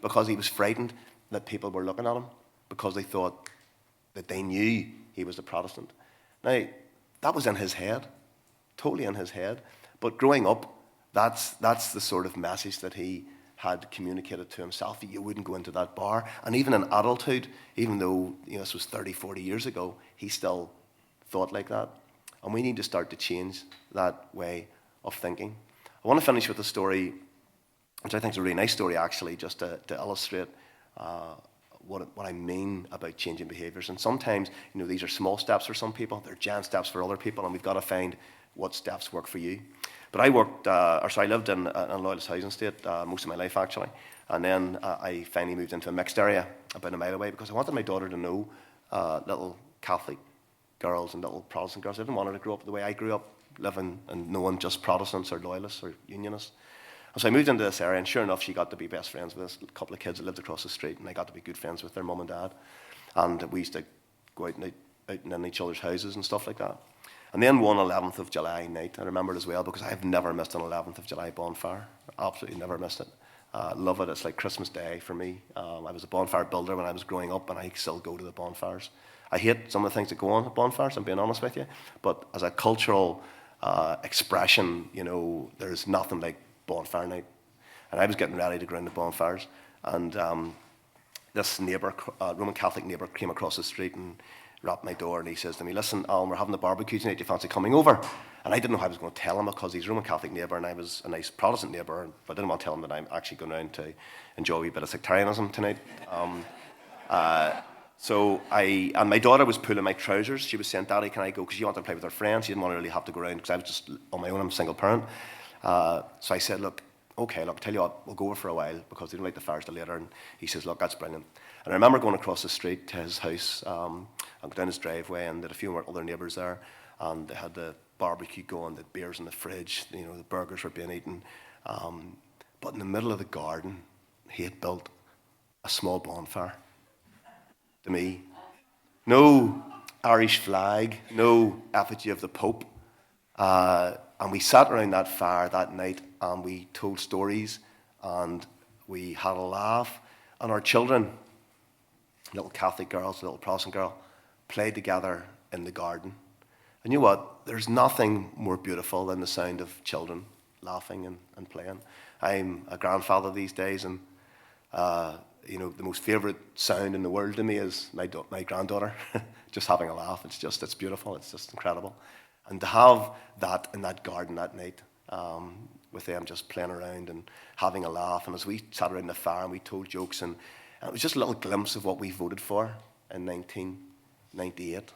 because he was frightened that people were looking at him because they thought that they knew he was a Protestant. Now, that was in his head, totally in his head. But growing up, that's the sort of message that he had communicated to himself, that you wouldn't go into that bar. And even in adulthood, even though this was 30, 40 years ago, he still thought like that. And we need to start to change that way of thinking. I want to finish with a story, which I think is a really nice story, actually, just to illustrate what I mean about changing behaviours. And sometimes, these are small steps for some people, they're giant steps for other people, and we've got to find what steps work for you. But I lived in a loyalist housing estate most of my life, actually. And then I finally moved into a mixed area about a mile away because I wanted my daughter to know little Catholic girls and little Protestant girls. I didn't want her to grow up the way I grew up, living and knowing just Protestants or loyalists or unionists. And so I moved into this area, and sure enough, she got to be best friends with this couple of kids that lived across the street, and I got to be good friends with their mum and dad. And we used to go out and in each other's houses and stuff like that. And then one 11th of July night, I remember it as well because I've never missed an 11th of July bonfire. Absolutely never missed it. Love it. It's like Christmas Day for me. I was a bonfire builder when I was growing up, and I still go to the bonfires. I hate some of the things that go on at bonfires, I'm being honest with you. But as a cultural expression, there's nothing like bonfire night. And I was getting ready to go into bonfires, and this neighbour, Roman Catholic neighbour, came across the street and rapped my door, and he says to me, "Listen, Alan, we're having the barbecue tonight, do you fancy coming over?" And I didn't know how I was going to tell him because he's a Roman Catholic neighbour and I was a nice Protestant neighbour, but I didn't want to tell him that I'm actually going around to enjoy a wee bit of sectarianism tonight. And my daughter was pulling my trousers. She was saying, "Daddy, can I go?" Because she wanted to play with her friends. She didn't want to really have to go around because I was just on my own. I'm a single parent. So I said, "Look, okay, I'll tell you what, we'll go over for a while because they don't like the fires till later." And he says, "Look, that's brilliant." And I remember going across the street to his house and down his driveway, and there were a few other neighbours there, and they had the barbecue going, the beers in the fridge, the burgers were being eaten. But in the middle of the garden, he had built a small bonfire. To me, no Irish flag, no effigy of the Pope. And we sat around that fire that night and we told stories and we had a laugh. And our children, little Catholic girls, little Protestant girl, played together in the garden. And you know what? There's nothing more beautiful than the sound of children laughing and playing. I'm a grandfather these days, and the most favourite sound in the world to me is my granddaughter just having a laugh. It's beautiful. It's just incredible. And to have that in that garden that night, with them just playing around and having a laugh, and as we sat around the fire and we told jokes, and it was just a little glimpse of what we voted for in 1998.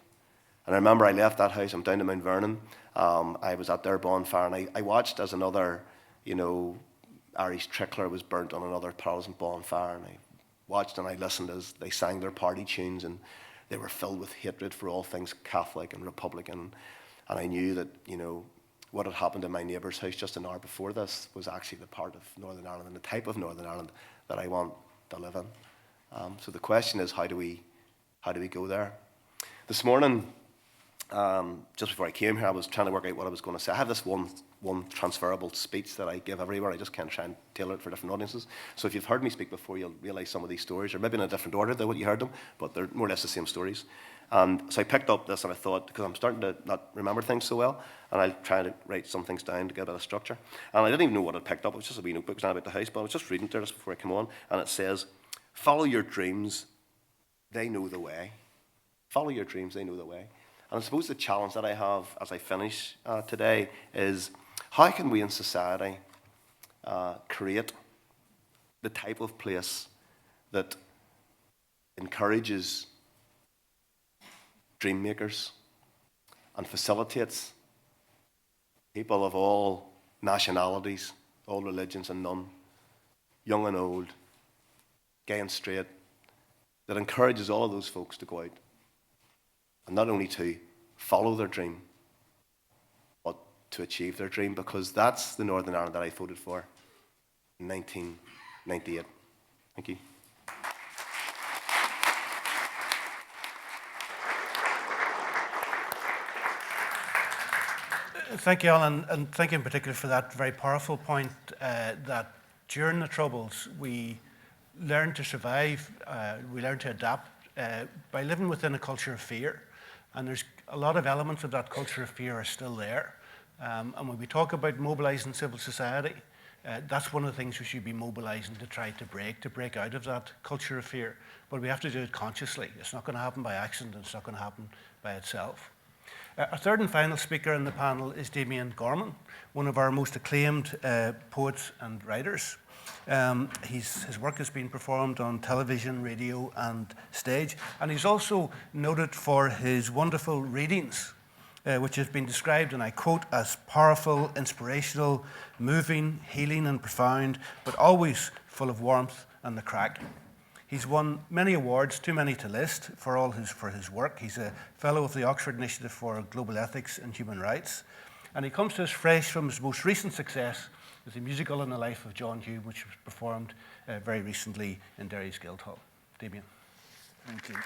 And I remember I left that house, I'm down to Mount Vernon, I was at their bonfire, and I watched as another, Irish trickler was burnt on another Protestant bonfire, and I watched and I listened as they sang their party tunes, and they were filled with hatred for all things Catholic and Republican. And I knew that, what had happened in my neighbour's house just an hour before this was actually the part of Northern Ireland and the type of Northern Ireland that I want to live in. So the question is, how do we go there? This morning, just before I came here, I was trying to work out what I was going to say. I have this one transferable speech that I give everywhere. I just can't try and tailor it for different audiences. So if you've heard me speak before, you'll realise some of these stories, or maybe in a different order than what you heard them, but they're more or less the same stories. And so I picked up this and I thought, because I'm starting to not remember things so well, and I'll try to write some things down to get a bit of structure. And I didn't even know what I'd picked up. It was just a wee notebook about the house, but I was just reading it there just before I came on, and it says, "Follow your dreams, they know the way." Follow your dreams, they know the way. And I suppose the challenge that I have as I finish today is, how can we in society create the type of place that encourages dream makers and facilitates people of all nationalities, all religions and none, young and old, gay and straight, that encourages all of those folks to go out and not only to follow their dream, but to achieve their dream, because that's the Northern Ireland that I voted for in 1998. Thank you. Thank you, Alan, and thank you in particular for that very powerful point that during the Troubles we learned to survive, we learned to adapt by living within a culture of fear. And there's a lot of elements of that culture of fear are still there. And when we talk about mobilising civil society, that's one of the things we should be mobilising to try to break out of that culture of fear. But we have to do it consciously. It's not going to happen by accident, it's not going to happen by itself. Our third and final speaker in the panel is Damian Gorman, one of our most acclaimed poets and writers. His work has been performed on television, radio, and stage, and he's also noted for his wonderful readings, which have been described, and I quote, as powerful, inspirational, moving, healing, and profound, but always full of warmth and the crack. He's won many awards, too many to list, for his work. He's a fellow of the Oxford Initiative for Global Ethics and Human Rights, and he comes to us fresh from his most recent success with the musical in the life of John Hume, which was performed very recently in Derry's Guildhall. Damian. Thank you.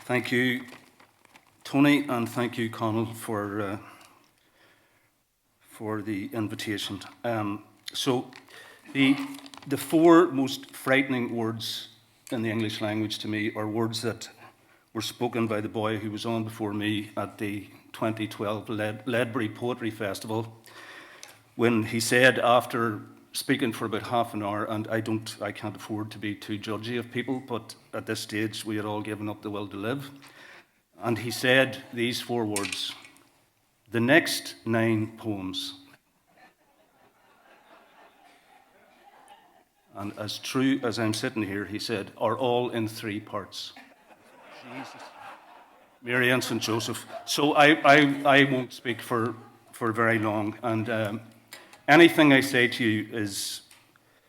Thank you, Tony, and thank you, Connal, for the invitation. So the four most frightening words in the English language to me are words that were spoken by the boy who was on before me at the 2012 Ledbury Poetry Festival, when he said, after speaking for about half an hour, and I can't afford to be too judgy of people, but at this stage we had all given up the will to live, and he said these four words: the next 9 poems. And as true as I'm sitting here, he said, are all in 3 parts. Jesus. Mary and St. Joseph. So I won't speak for very long. And anything I say to you is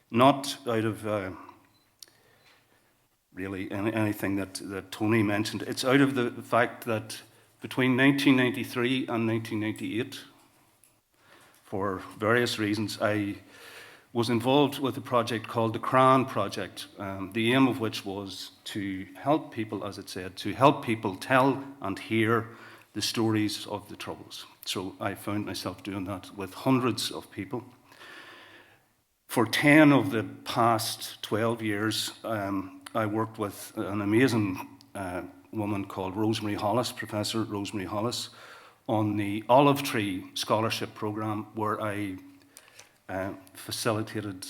not out of really anything that Tony mentioned. It's out of the fact that between 1993 and 1998, for various reasons, I was involved with a project called the CRAN Project, the aim of which was to help people, as it said, to help people tell and hear the stories of the Troubles. So I found myself doing that with hundreds of people. For 10 of the past 12 years, I worked with an amazing woman called Rosemary Hollis, Professor Rosemary Hollis, on the Olive Tree Scholarship Programme, where I facilitated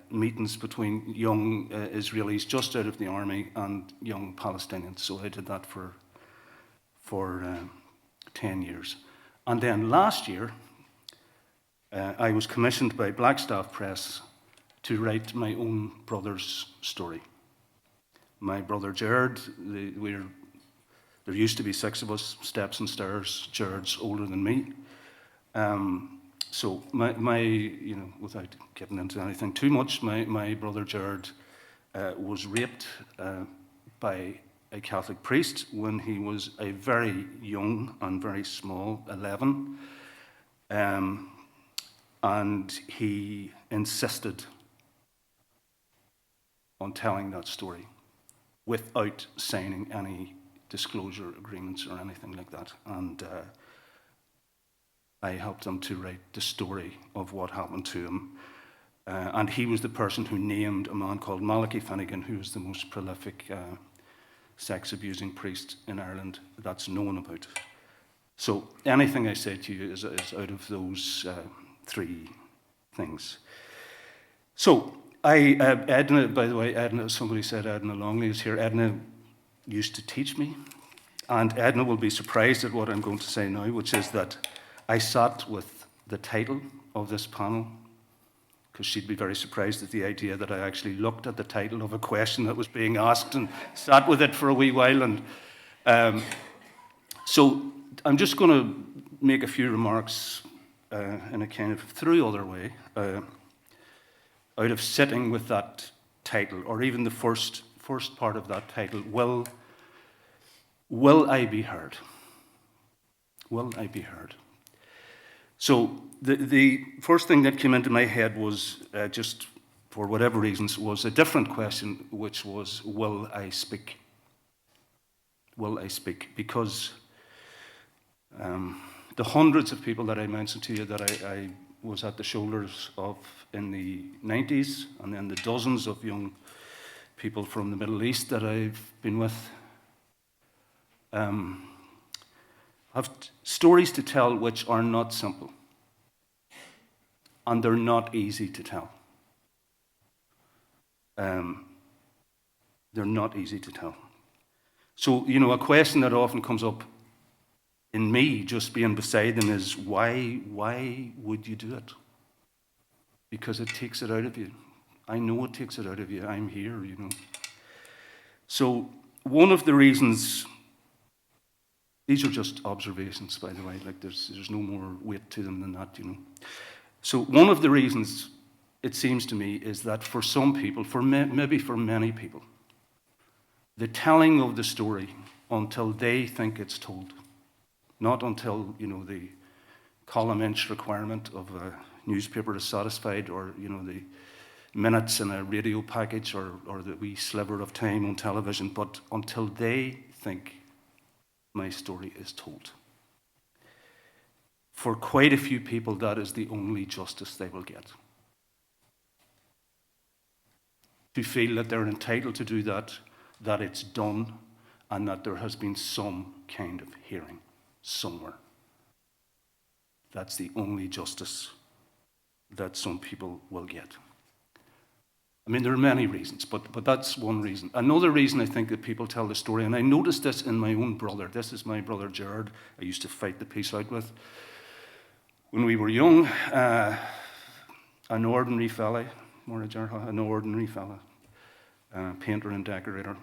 meetings between young Israelis just out of the army and young Palestinians. So I did that for 10 years. And then last year, I was commissioned by Blackstaff Press to write my own brother's story. My brother Gerard, there used to be 6 of us, steps and stairs. Gerard's older than me. So my without getting into anything too much, my brother Gerard was raped by a Catholic priest when he was a very young and very small 11. And he insisted on telling that story without signing any disclosure agreements or anything like that. And I helped him to write the story of what happened to him. And he was the person who named a man called Malachi Finnegan, who was the most prolific sex-abusing priest in Ireland that's known about. So anything I say to you is out of those 3 things. So Edna, by the way, Edna, somebody said Edna Longley is here. Edna used to teach me. And Edna will be surprised at what I'm going to say now, which is that I sat with the title of this panel, because she'd be very surprised at the idea that I actually looked at the title of a question that was being asked and sat with it for a wee while. And so I'm just going to make a few remarks in a kind of through other way, out of sitting with that title, or even the first part of that title. Will I be heard? Will I be heard? So the first thing that came into my head was, just for whatever reasons, was a different question, which was, will I speak? Will I speak? Because the hundreds of people that I mentioned to you that I was at the shoulders of in the 90s, and then the dozens of young people from the Middle East that I've been with, have stories to tell which are not simple, and they're not easy to tell. They're not easy to tell. So, you know, a question that often comes up in me just being beside them is, why would you do it? Because it takes it out of you. I know it takes it out of you. I'm here, you know. So one of the reasons, these are just observations, by the way, like there's no more weight to them than that, you know. So one of the reasons, it seems to me, is that for some people, maybe for many people, the telling of the story until they think it's told, not until, you know, the column inch requirement of a newspaper is satisfied, or, you know, the minutes in a radio package, or the wee sliver of time on television, but until they think my story is told. For quite a few people, that is the only justice they will get. To feel that they're entitled to do that, that it's done, and that there has been some kind of hearing somewhere. That's the only justice that some people will get. I mean, there are many reasons, but that's one reason. Another reason I think that people tell the story, and I noticed this in my own brother. This is my brother Gerard, I used to fight the peace out with. When we were young, an ordinary fella, painter and decorator.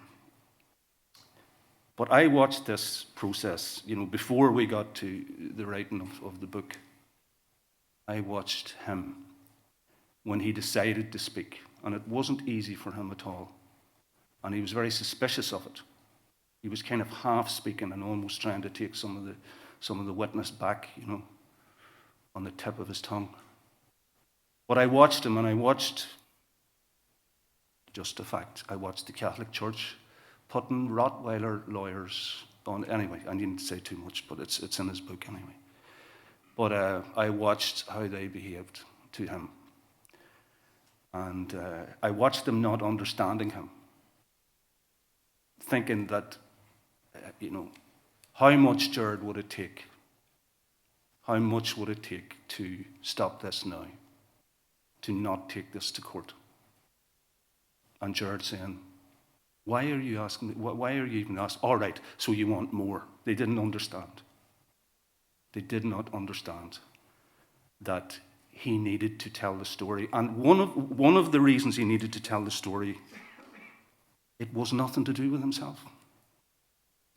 But I watched this process, you know, before we got to the writing of the book. I watched him when he decided to speak, and it wasn't easy for him at all. And he was very suspicious of it. He was kind of half speaking and almost trying to take some of the witness back, you know, on the tip of his tongue. But I watched him, and I watched, just a fact, I watched the Catholic Church putting Rottweiler lawyers on. Anyway, I needn't say too much, but it's in his book anyway. But I watched how they behaved to him. And I watched them not understanding him, thinking that, you know, how much, Gerard, would it take? How much would it take to stop this now? To not take this to court? And Gerard saying, why are you asking me? Why are you even asking? All right, so you want more. They didn't understand. They did not understand that he needed to tell the story. And one of the reasons he needed to tell the story, it was nothing to do with himself.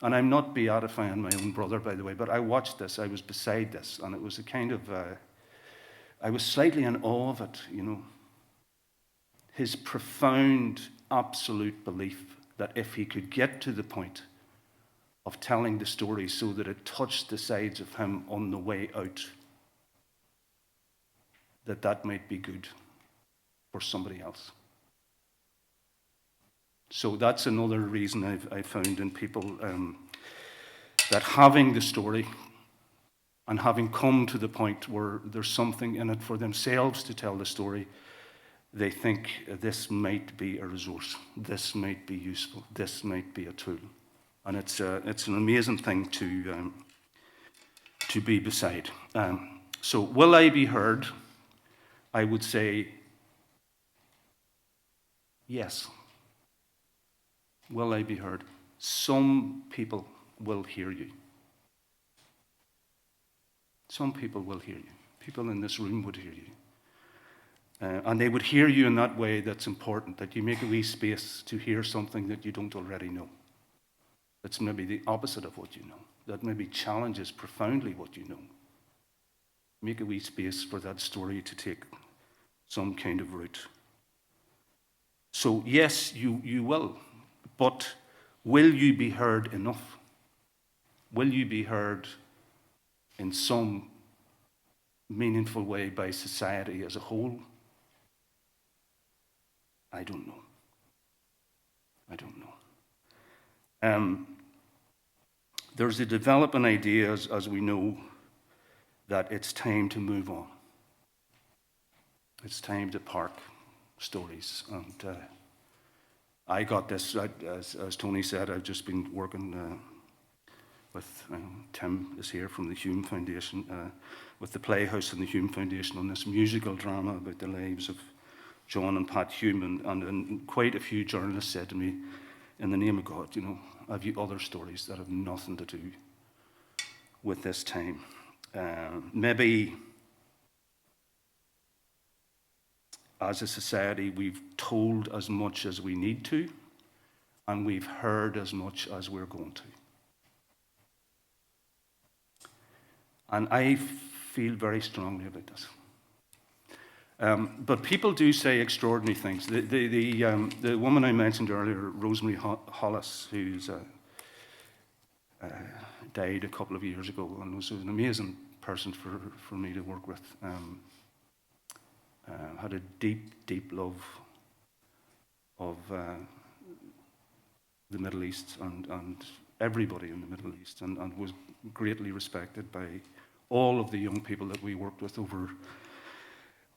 And I'm not beatifying my own brother, by the way, but I watched this, I was beside this, and it was a kind of, I was slightly in awe of it, you know. His profound, absolute belief that if he could get to the point of telling the story so that it touched the sides of him on the way out, that might be good for somebody else. So that's another reason I've found in people, that having the story and having come to the point where there's something in it for themselves to tell the story, they think this might be a resource, this might be useful, this might be a tool. And it's an amazing thing to be beside. So will I be heard? I would say yes. Will I be heard? Some people will hear you. Some people will hear you. People in this room would hear you. And they would hear you in that way that's important, that you make a wee space to hear something that you don't already know. That's maybe the opposite of what you know. That maybe challenges profoundly what you know. Make a wee space for that story to take some kind of root. So yes, you will. But will you be heard enough? Will you be heard in some meaningful way by society as a whole? I don't know. I don't know. There's a developing idea, as we know, that it's time to move on. It's time to park stories. And I got this, as Tony said, I've just been working with, Tim is here from the Hume Foundation, with the Playhouse and the Hume Foundation on this musical drama about the lives of John and Pat Hume, and quite a few journalists said to me, in the name of God, have you other stories that have nothing to do with this time? Maybe as a society we've told as much as we need to, and we've heard as much as we're going to. And I feel very strongly about this. But people do say extraordinary things. The woman I mentioned earlier, Rosemary Hollis, who's died a couple of years ago and was an amazing person for me to work with, had a deep, deep love of the Middle East and everybody in the Middle East, and was greatly respected by all of the young people that we worked with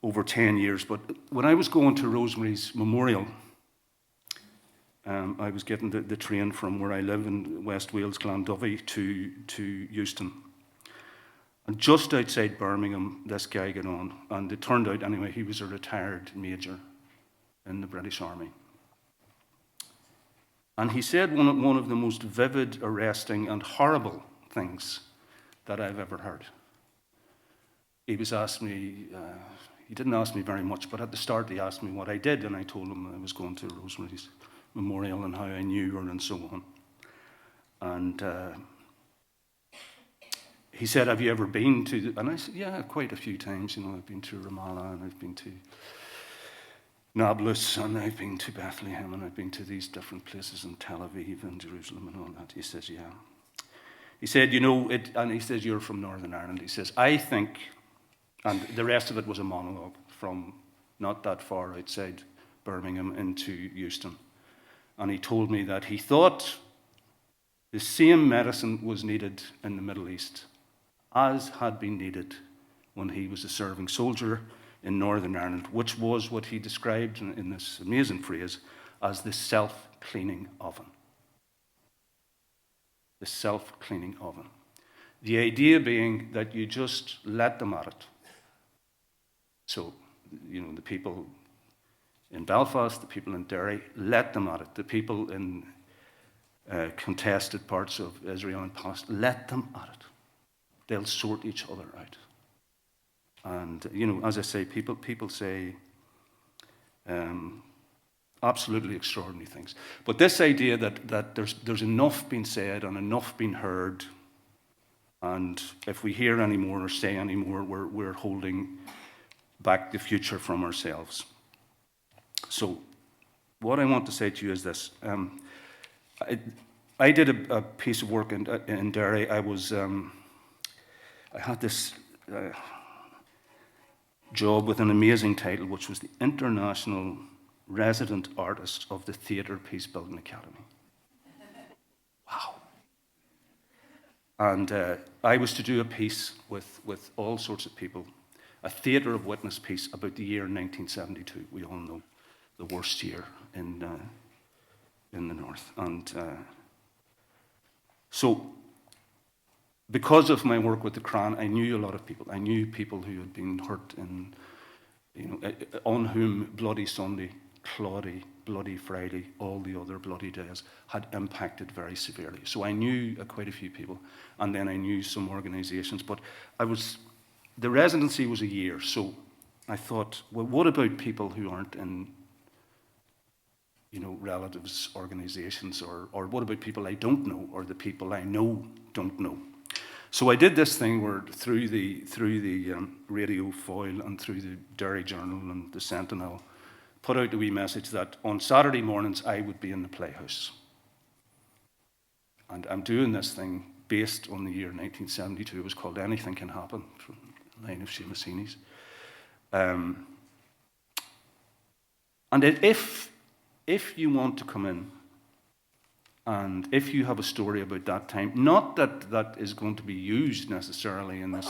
over 10 years. But when I was going to Rosemary's memorial, I was getting the train from where I live in West Wales, Glandovey, to Euston. And just outside Birmingham, this guy got on, and it turned out, anyway, he was a retired major in the British Army. And he said one of the most vivid, arresting, and horrible things that I've ever heard. He was asking me, he didn't ask me very much, but at the start he asked me what I did, and I told him I was going to Rosemary's memorial and how I knew her and so on. And he said, have you ever been to, and I said, yeah, quite a few times. I've been to Ramallah, and I've been to Nablus, and I've been to Bethlehem, and I've been to these different places in Tel Aviv and Jerusalem and all that. He says, yeah. He said, and he says, you're from Northern Ireland. He says, I think, and the rest of it was a monologue from not that far outside Birmingham into Euston. And he told me that he thought the same medicine was needed in the Middle East as had been needed when he was a serving soldier in Northern Ireland, which was what he described in this amazing phrase as the self-cleaning oven. The self-cleaning oven. The idea being that you just let them at it. So, the people in Belfast, the people in Derry, let them at it. The people in contested parts of Israel and Palestine, let them at it. They'll sort each other out. And, as I say, people say absolutely extraordinary things. But this idea that there's enough being said and enough being heard, and if we hear any more or say any more, we're holding back the future from ourselves. So what I want to say to you is this. I did a piece of work in Derry. I had this job with an amazing title, which was the International Resident Artist of the Theatre Peacebuilding Academy. Wow. And I was to do a piece with all sorts of people, a theatre of witness piece about the year 1972. We all know the worst year in the north. And so because of my work with the Crown, I knew a lot of people. I knew people who had been hurt on whom Bloody Sunday, Claudy, Bloody Friday, all the other bloody days had impacted very severely. So I knew quite a few people, and then I knew some organisations. But the residency was a year, so I thought, well, what about people who aren't in, relatives, organisations, or what about people I don't know, or the people I know don't know? So I did this thing where through the radio foil and through the Derry Journal and the Sentinel, put out a wee message that on Saturday mornings I would be in the Playhouse. And I'm doing this thing based on the year 1972. It was called Anything Can Happen, from the line of Seamus Heaney's. And if you want to come in, and if you have a story about that time, not that is going to be used necessarily in this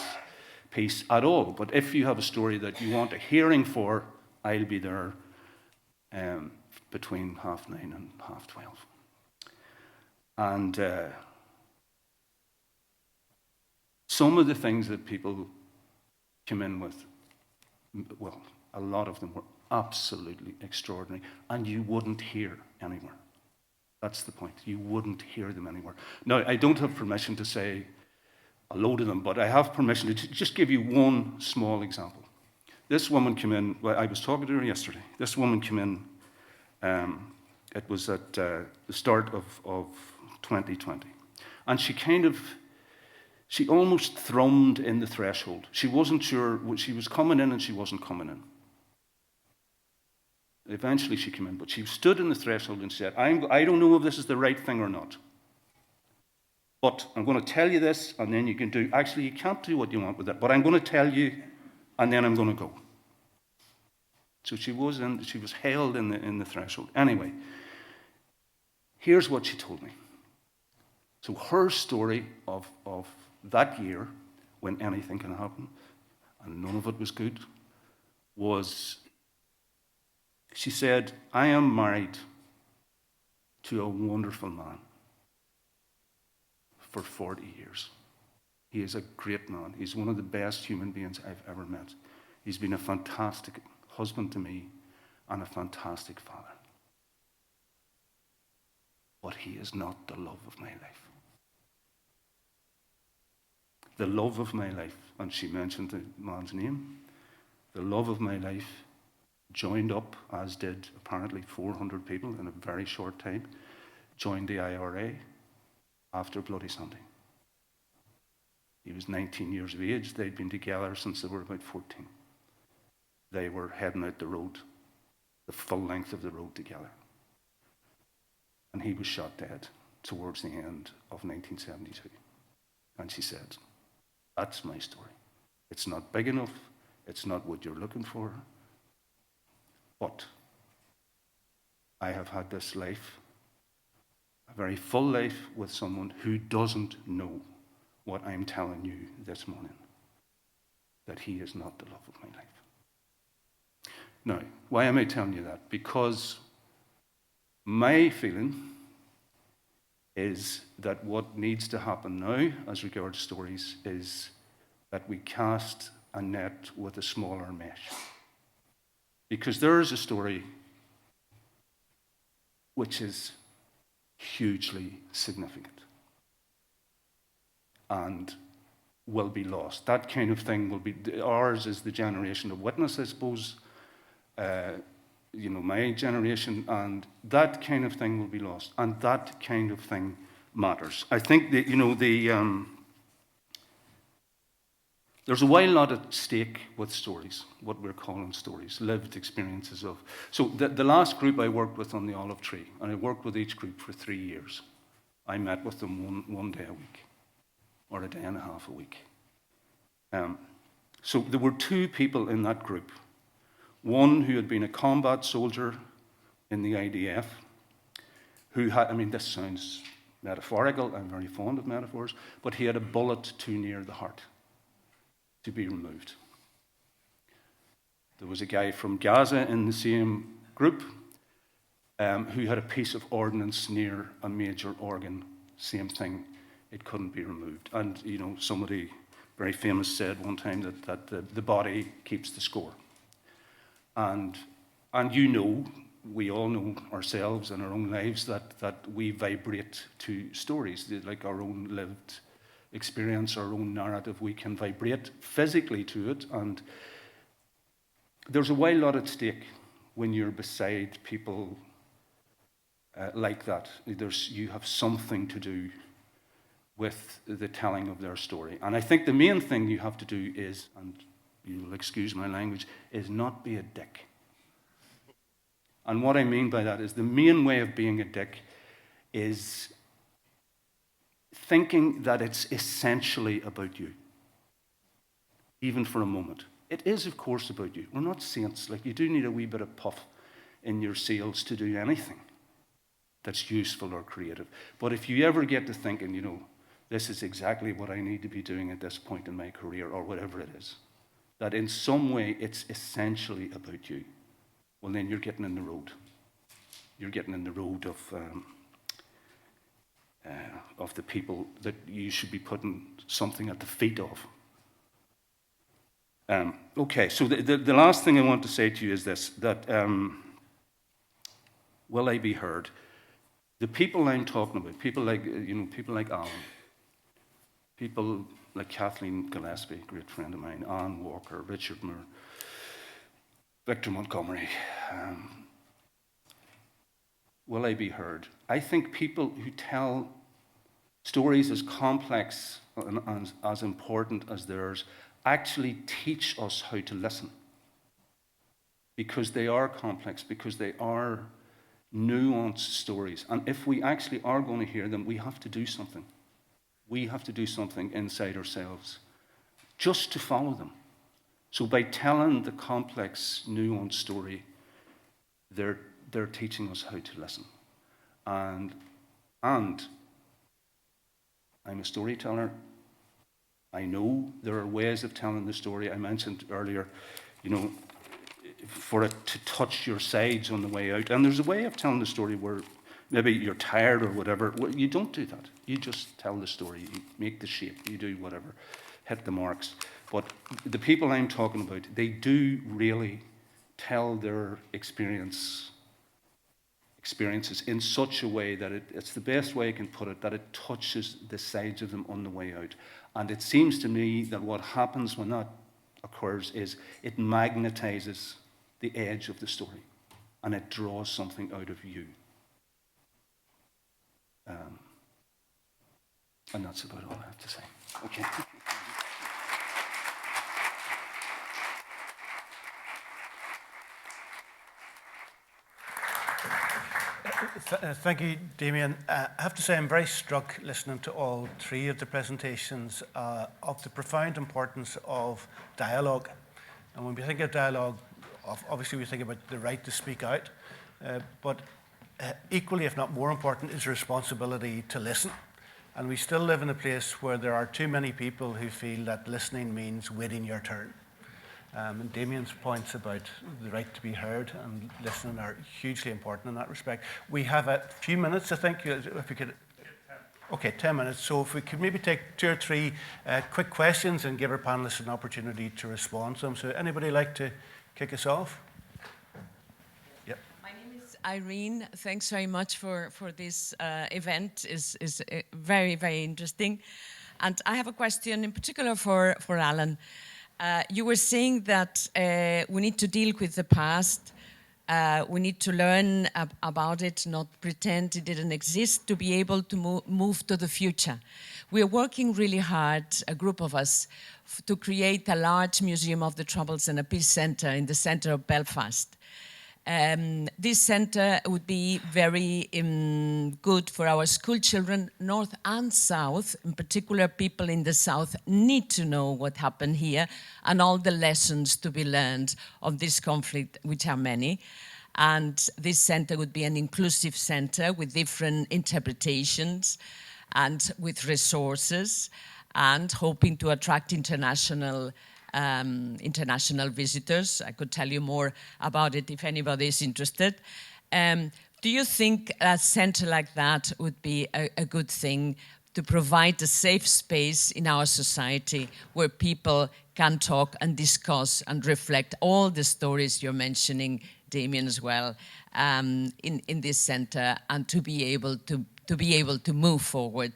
piece at all, but if you have a story that you want a hearing for, I'll be there between 9:30 and 12:30. And some of the things that people come in with, well, a lot of them were absolutely extraordinary, and you wouldn't hear anywhere. That's the point. You wouldn't hear them anywhere. Now, I don't have permission to say a load of them, but I have permission to just give you one small example. This woman came in, well, I was talking to her yesterday. This woman came in, it was at the start of 2020. And she almost thrummed in the threshold. She wasn't sure, she was coming in and she wasn't coming in. Eventually she came in, but she stood in the threshold and said, I don't know if this is the right thing or not. But I'm going to tell you this, and then you can do, actually you can't do what you want with it, but I'm going to tell you, and then I'm going to go. So she was held in the threshold. Anyway, here's what she told me. So her story of that year, when anything can happen, and none of it was good, was, she said, I am married to a wonderful man for 40 years. He is a great man. He's one of the best human beings I've ever met. He's been a fantastic husband to me and a fantastic father. But he is not the love of my life. The love of my life, and she mentioned the man's name, the love of my life joined up, as did apparently 400 people in a very short time, joined the IRA after Bloody Sunday. He was 19 years of age. They'd been together since they were about 14. They were heading out the road, the full length of the road together. And he was shot dead towards the end of 1972. And she said, that's my story. It's not big enough. It's not what you're looking for. But I have had this life, a very full life, with someone who doesn't know what I'm telling you this morning, that he is not the love of my life. Now, why am I telling you that? Because my feeling is that what needs to happen now, as regards stories, is that we cast a net with a smaller mesh. Because there is a story which is hugely significant and will be lost. That kind of thing will be, ours is the generation of witness, I suppose, my generation, and that kind of thing will be lost, and that kind of thing matters. I think that, there's a while lot at stake with stories, what we're calling stories, lived experiences of. So the last group I worked with on the Olive Tree, and I worked with each group for 3 years. I met with them one day a week, or a day and a half a week. So there were 2 people in that group. One who had been a combat soldier in the IDF, who had, this sounds metaphorical, I'm very fond of metaphors, but he had a bullet too near the heart to be removed. There was a guy from Gaza in the same group who had a piece of ordnance near a major organ, same thing, it couldn't be removed. And, somebody very famous said one time that the body keeps the score. And we all know ourselves and our own lives that we vibrate to stories, like our own lived experience, our own narrative. We can vibrate physically to it, and there's a wild lot at stake when you're beside people like that. You have something to do with the telling of their story. And I think the main thing you have to do is, and you'll excuse my language, is not be a dick. And what I mean by that is the main way of being a dick is thinking that it's essentially about you, even for a moment. It is, of course, about you. We're not saints. Like, you do need a wee bit of puff in your sails to do anything that's useful or creative. But if you ever get to thinking, this is exactly what I need to be doing at this point in my career, or whatever it is, that in some way it's essentially about you, well, then you're getting in the road. You're getting in the road of the people that you should be putting something at the feet of. Okay, so the last thing I want to say to you is this, that will I be heard? The people I'm talking about, people like, people like Alan, people like Kathleen Gillespie, a great friend of mine, Anne Walker, Richard Moore, Victor Montgomery, will I be heard? I think people who tell stories as complex and as important as theirs actually teach us how to listen. Because they are complex, because they are nuanced stories. And if we actually are going to hear them, we have to do something. We have to do something inside ourselves just to follow them. So by telling the complex, nuanced story, they're teaching us how to listen. And I'm a storyteller. I know there are ways of telling the story. I mentioned earlier, for it to touch your sides on the way out. And there's a way of telling the story where maybe you're tired or whatever. Well, you don't do that. You just tell the story. You make the shape. You do whatever. Hit the marks. But the people I'm talking about, they do really tell their experiences in such a way that it's the best way I can put it, that it touches the sides of them on the way out. And it seems to me that what happens when that occurs is it magnetizes the edge of the story and it draws something out of you. And that's about all I have to say. Okay. Thank you, Damian. I have to say I'm very struck listening to all three of the presentations of the profound importance of dialogue. And when we think of dialogue, obviously we think about the right to speak out, but equally, if not more important, is the responsibility to listen. And we still live in a place where there are too many people who feel that listening means waiting your turn. And Damian's points about the right to be heard and listening are hugely important in that respect. We have a few minutes, I think, if we could. Okay, 10 minutes. So if we could maybe take 2 or 3 quick questions and give our panelists an opportunity to respond to them. So anybody like to kick us off? Yep. My name is Irene. Thanks very much for this event. It's very, very interesting. And I have a question in particular for Alan. You were saying that we need to deal with the past. We need to learn about it, not pretend it didn't exist, to be able to move to the future. We are working really hard, a group of us, to create a large museum of the Troubles and a Peace Centre in the centre of Belfast. This centre would be very good for our school children, north and south. In particular, people in the south need to know what happened here and all the lessons to be learned of this conflict, which are many. And this centre would be an inclusive centre with different interpretations and with resources and hoping to attract international visitors. I could tell you more about it if anybody is interested. Do you think a center like that would be a good thing to provide a safe space in our society where people can talk and discuss and reflect all the stories you're mentioning, Damian, as well, in this center, and to be able to move forward?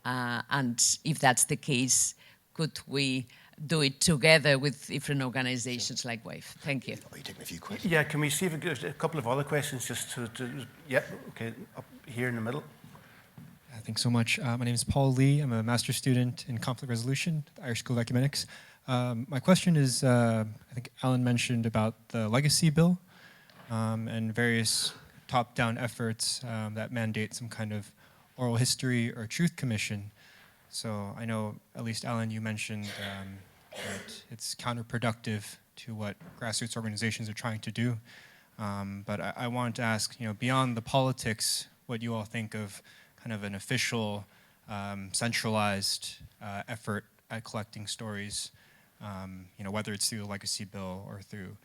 And if that's the case, could we do it together with different organizations like WAVE? Thank you. Are you taking a few questions? Yeah, can we see if there's a couple of other questions just yeah, okay, up here in the middle. Thanks so much. My name is Paul Lee. I'm a master's student in conflict resolution at the Irish School of Ecumenics. My question is, I think Alan mentioned about the legacy bill and various top-down efforts that mandate some kind of oral history or truth commission. So I know, at least Alan, you mentioned that it's counterproductive to what grassroots organizations are trying to do. But I wanted to ask, beyond the politics, what you all think of kind of an official, centralized effort at collecting stories, whether it's through the legacy bill or through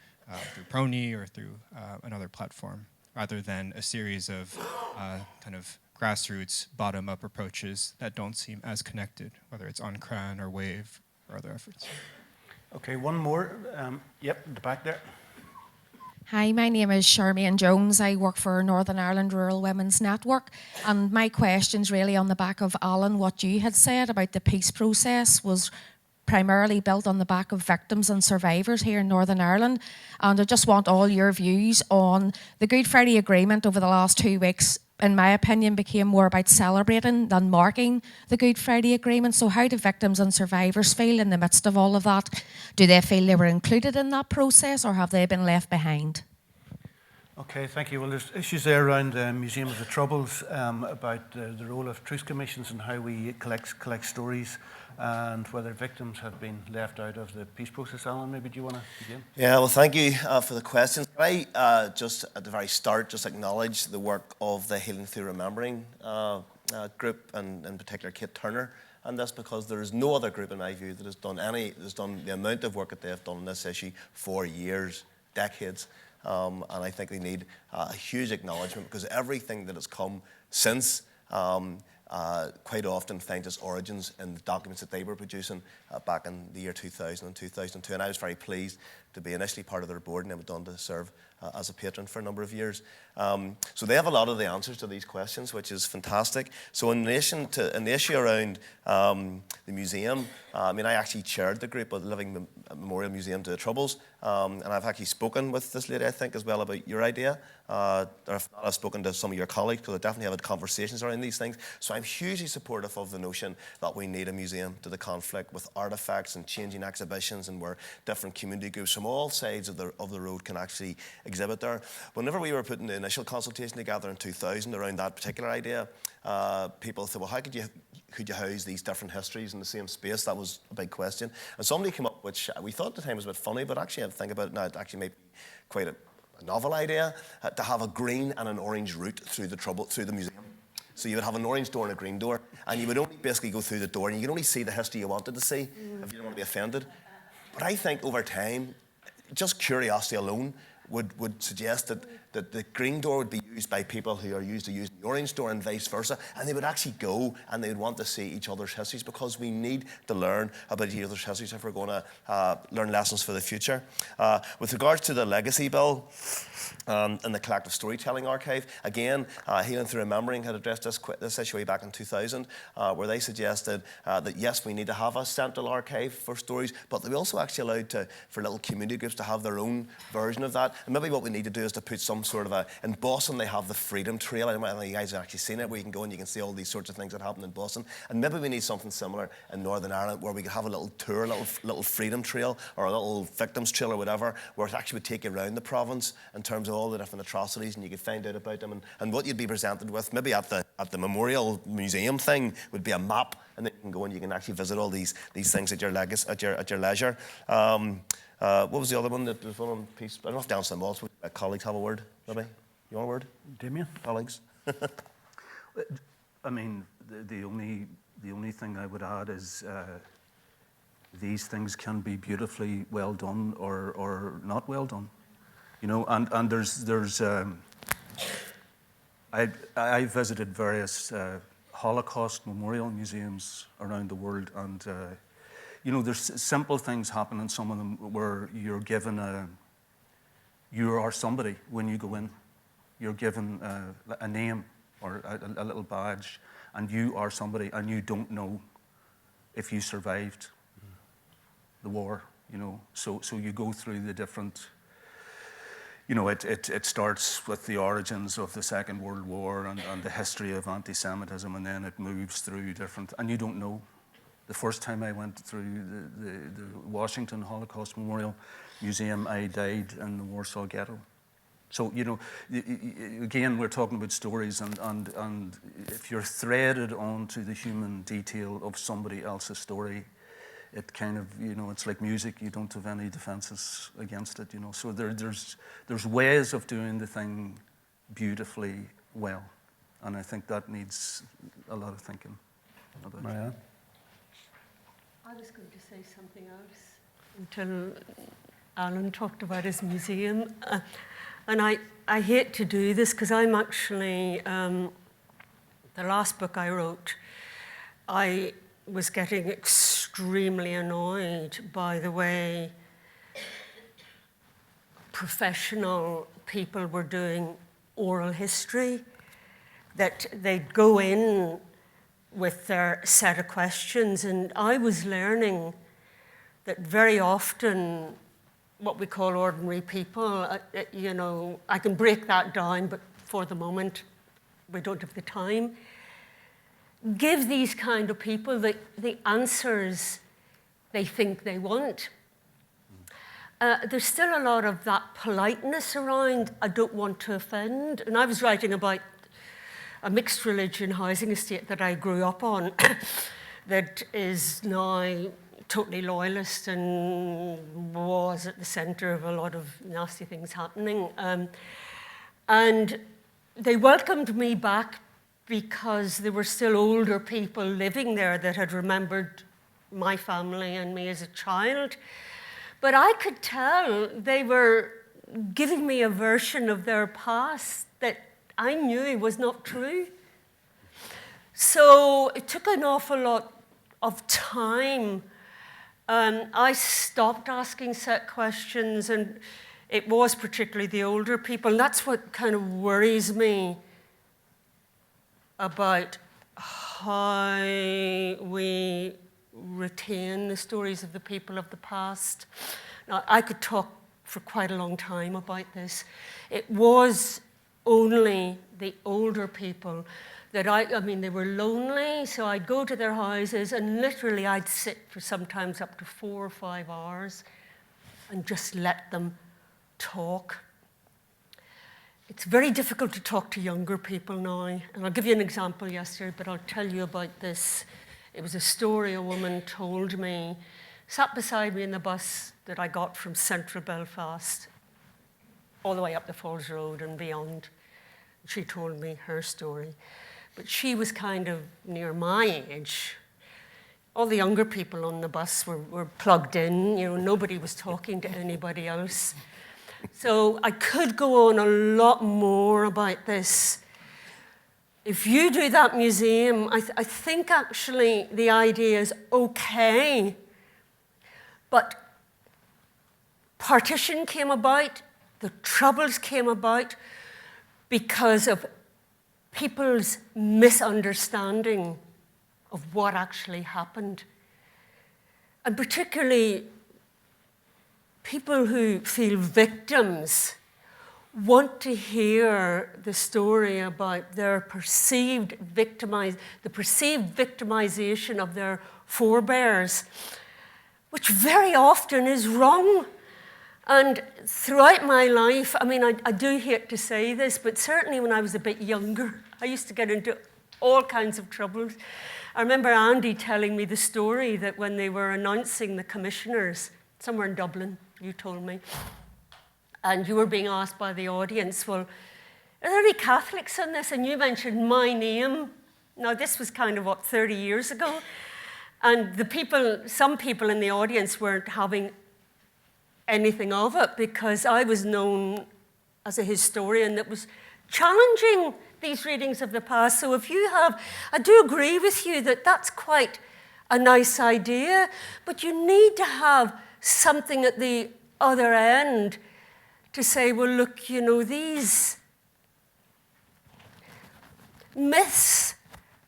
Prony or through another platform, rather than a series of kind of grassroots, bottom-up approaches that don't seem as connected, whether it's on CRAN or WAVE or other efforts. Okay, one more. Yep, in the back there. Hi, my name is Charmaine Jones. I work for Northern Ireland Rural Women's Network. And my question's really on the back of Alan, what you had said about the peace process was primarily built on the back of victims and survivors here in Northern Ireland. And I just want all your views on the Good Friday Agreement over the last 2 weeks. In my opinion, became more about celebrating than marking the Good Friday Agreement. So how do victims and survivors feel in the midst of all of that? Do they feel they were included in that process, or have they been left behind? Okay, thank you. Well, there's issues there around Museum of the Troubles, about the role of truth commissions and how we collect stories, and whether victims have been left out of the peace process. Alan, maybe do you want to begin? Yeah, well, thank you for the question. Can I just at the very start just acknowledge the work of the Healing Through Remembering group, and in particular Kate Turner, and that's because there is no other group in my view that has done the amount of work that they have done on this issue for years, decades. And I think they need a huge acknowledgement, because everything that has come since quite often finds its origins in the documents that they were producing back in the year 2000 and 2002. And I was very pleased to be initially part of their board, and then went on to serve as a patron for a number of years. So they have a lot of the answers to these questions, which is fantastic. So in relation to the issue around the museum, I mean, I actually chaired the group of the Living Memorial Museum to the Troubles, and I've actually spoken with this lady, I think, as well about your idea. Or if not, I've spoken to some of your colleagues, because I definitely have had conversations around these things. So I'm hugely supportive of the notion that we need a museum to the conflict, with artefacts and changing exhibitions, and where different community groups from all sides of the road can actually exhibit there. Whenever we were putting the initial consultation together in 2000 around that particular idea, people said, well, how could you house these different histories in the same space? That was a big question. And somebody came up, which we thought at the time was a bit funny, but actually I think about it now, it actually may be quite a novel idea, to have a green and an orange route through the museum. So you would have an orange door and a green door, and you would only basically go through the door, and you could only see the history you wanted to see if you didn't want to be offended. But I think over time, just curiosity alone would suggest that the green door would be used by people who are used to using the orange door, and vice versa, and they would actually go and they would want to see each other's histories, because we need to learn about each other's histories if we're going to learn lessons for the future. With regards to the legacy bill and the collective storytelling archive, again, Healing Through Remembering had addressed this issue way back in 2000, where they suggested that yes, we need to have a central archive for stories, but they also actually allowed for little community groups to have their own version of that. And maybe what we need to do is to put some sort of in Boston they have the Freedom Trail. I don't know if you guys have actually seen it, where you can go and you can see all these sorts of things that happen in Boston. And maybe we need something similar in Northern Ireland, where we could have a little tour, a little Freedom Trail, or a little Victims Trail or whatever, where it actually would take you around the province in terms of all the different atrocities, and you could find out about them. And what you'd be presented with, maybe at the Memorial Museum thing, would be a map, and then you can go and you can actually visit all these things at your leisure. What was the other one that was one on peace? I don't know if down some walls. Colleagues have a word, maybe? You want a word? Damian? Colleagues? I mean, the only thing I would add is these things can be beautifully well done or not well done, you know. And there's I visited various Holocaust memorial museums around the world, and you know, there's simple things happen in some of them where you're given you are somebody when you go in. You're given a name or a little badge, and you are somebody, and you don't know if you survived the war, you know. So you go through the different, you know, it starts with the origins of the Second World War and the history of anti-Semitism, and then it moves through different, and you don't know. The first time I went through the Washington Holocaust Memorial Museum, I died in the Warsaw Ghetto. So, you know, again, we're talking about stories, and if you're threaded onto the human detail of somebody else's story, it kind of, you know, it's like music. You don't have any defenses against it, you know. So there's ways of doing the thing beautifully well, and I think that needs a lot of thinking about. Marrianne? I was going to say something else until Alan talked about his museum. And I hate to do this, because I'm actually, the last book I wrote, I was getting extremely annoyed by the way professional people were doing oral history, that they'd go in with their set of questions, and I was learning that very often what we call ordinary people, you know, I can break that down, but for the moment, we don't have the time, give these kind of people the answers they think they want. There's still a lot of that politeness around, I don't want to offend. And I was writing about a mixed religion housing estate that I grew up on that is now totally loyalist and was at the centre of a lot of nasty things happening. And they welcomed me back because there were still older people living there that had remembered my family and me as a child. But I could tell they were giving me a version of their past that I knew was not true. So it took an awful lot of time. I stopped asking set questions, and it was particularly the older people. And that's what kind of worries me about how we retain the stories of the people of the past. Now, I could talk for quite a long time about this. It was only the older people that I mean, they were lonely, so I'd go to their houses and literally I'd sit for sometimes up to 4 or 5 hours and just let them talk. It's very difficult to talk to younger people now, and I'll give you an example yesterday, but I'll tell you about this. It was a story a woman told me, sat beside me in the bus that I got from central Belfast, all the way up the Falls Road and beyond. She told me her story. But she was kind of near my age. All the younger people on the bus were plugged in, you know, nobody was talking to anybody else. So I could go on a lot more about this. If you do that museum, I think actually the idea is okay, but partition came about, the Troubles came about because of people's misunderstanding of what actually happened. And particularly people who feel victims want to hear the story about their perceived victimization of their forebears, which very often is wrong. And throughout my life, I mean, I do hate to say this, but certainly when I was a bit younger, I used to get into all kinds of troubles. I remember Andy telling me the story that when they were announcing the commissioners, somewhere in Dublin, you told me, and you were being asked by the audience, well, are there any Catholics in this? And you mentioned my name. Now, this was kind of, 30 years ago? And some people in the audience weren't having anything of it because I was known as a historian that was challenging these readings of the past. So if you have, I do agree with you that that's quite a nice idea, but you need to have something at the other end to say, well, look, you know, these myths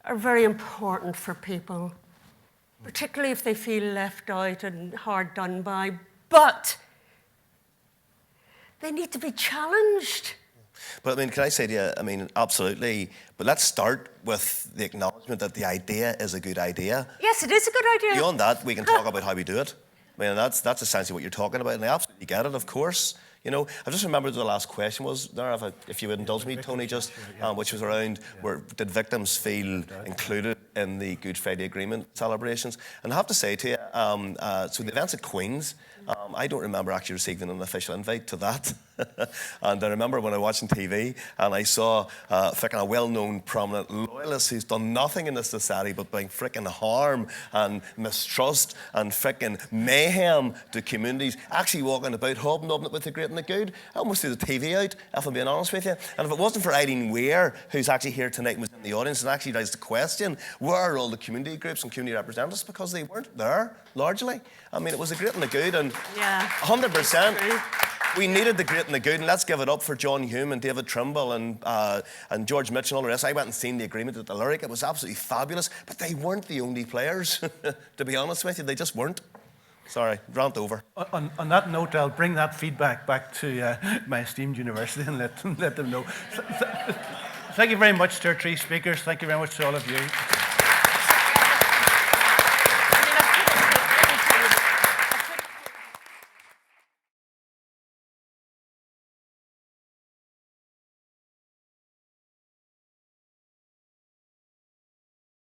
are very important for people, particularly if they feel left out and hard done by, but they need to be challenged. But I mean, can I say to you, I mean, absolutely, but let's start with the acknowledgement that the idea is a good idea. Yes, it is a good idea. Beyond that, we can talk about how we do it. I mean, that's essentially what you're talking about, and I absolutely get it, of course. You know, I just remembered the last question was there, if you would indulge me, Tony, just which was around did victims feel included in the Good Friday Agreement celebrations? And I have to say to you, so the events at Queen's, I don't remember actually receiving an official invite to that. And I remember when I was watching TV and I saw a well-known prominent loyalist who's done nothing in this society but bring frickin' harm and mistrust and frickin' mayhem to communities, actually walking about hobnobbing it with the great and the good. I almost threw the TV out, if I'm being honest with you. And if it wasn't for Eileen Weir, who's actually here tonight and was in the audience and actually raised the question, where are all the community groups and community representatives? Because they weren't there, largely. I mean, it was the great and the good, and 100%. we needed the great and the good, and let's give it up for John Hume and David Trimble and George Mitchell and all the rest. I went and seen the agreement at the Lyric. It was absolutely fabulous, but they weren't the only players, to be honest with you. They just weren't. Sorry, rant over. On that note, I'll bring that feedback back to my esteemed university and let them know. Thank you very much to our three speakers. Thank you very much to all of you.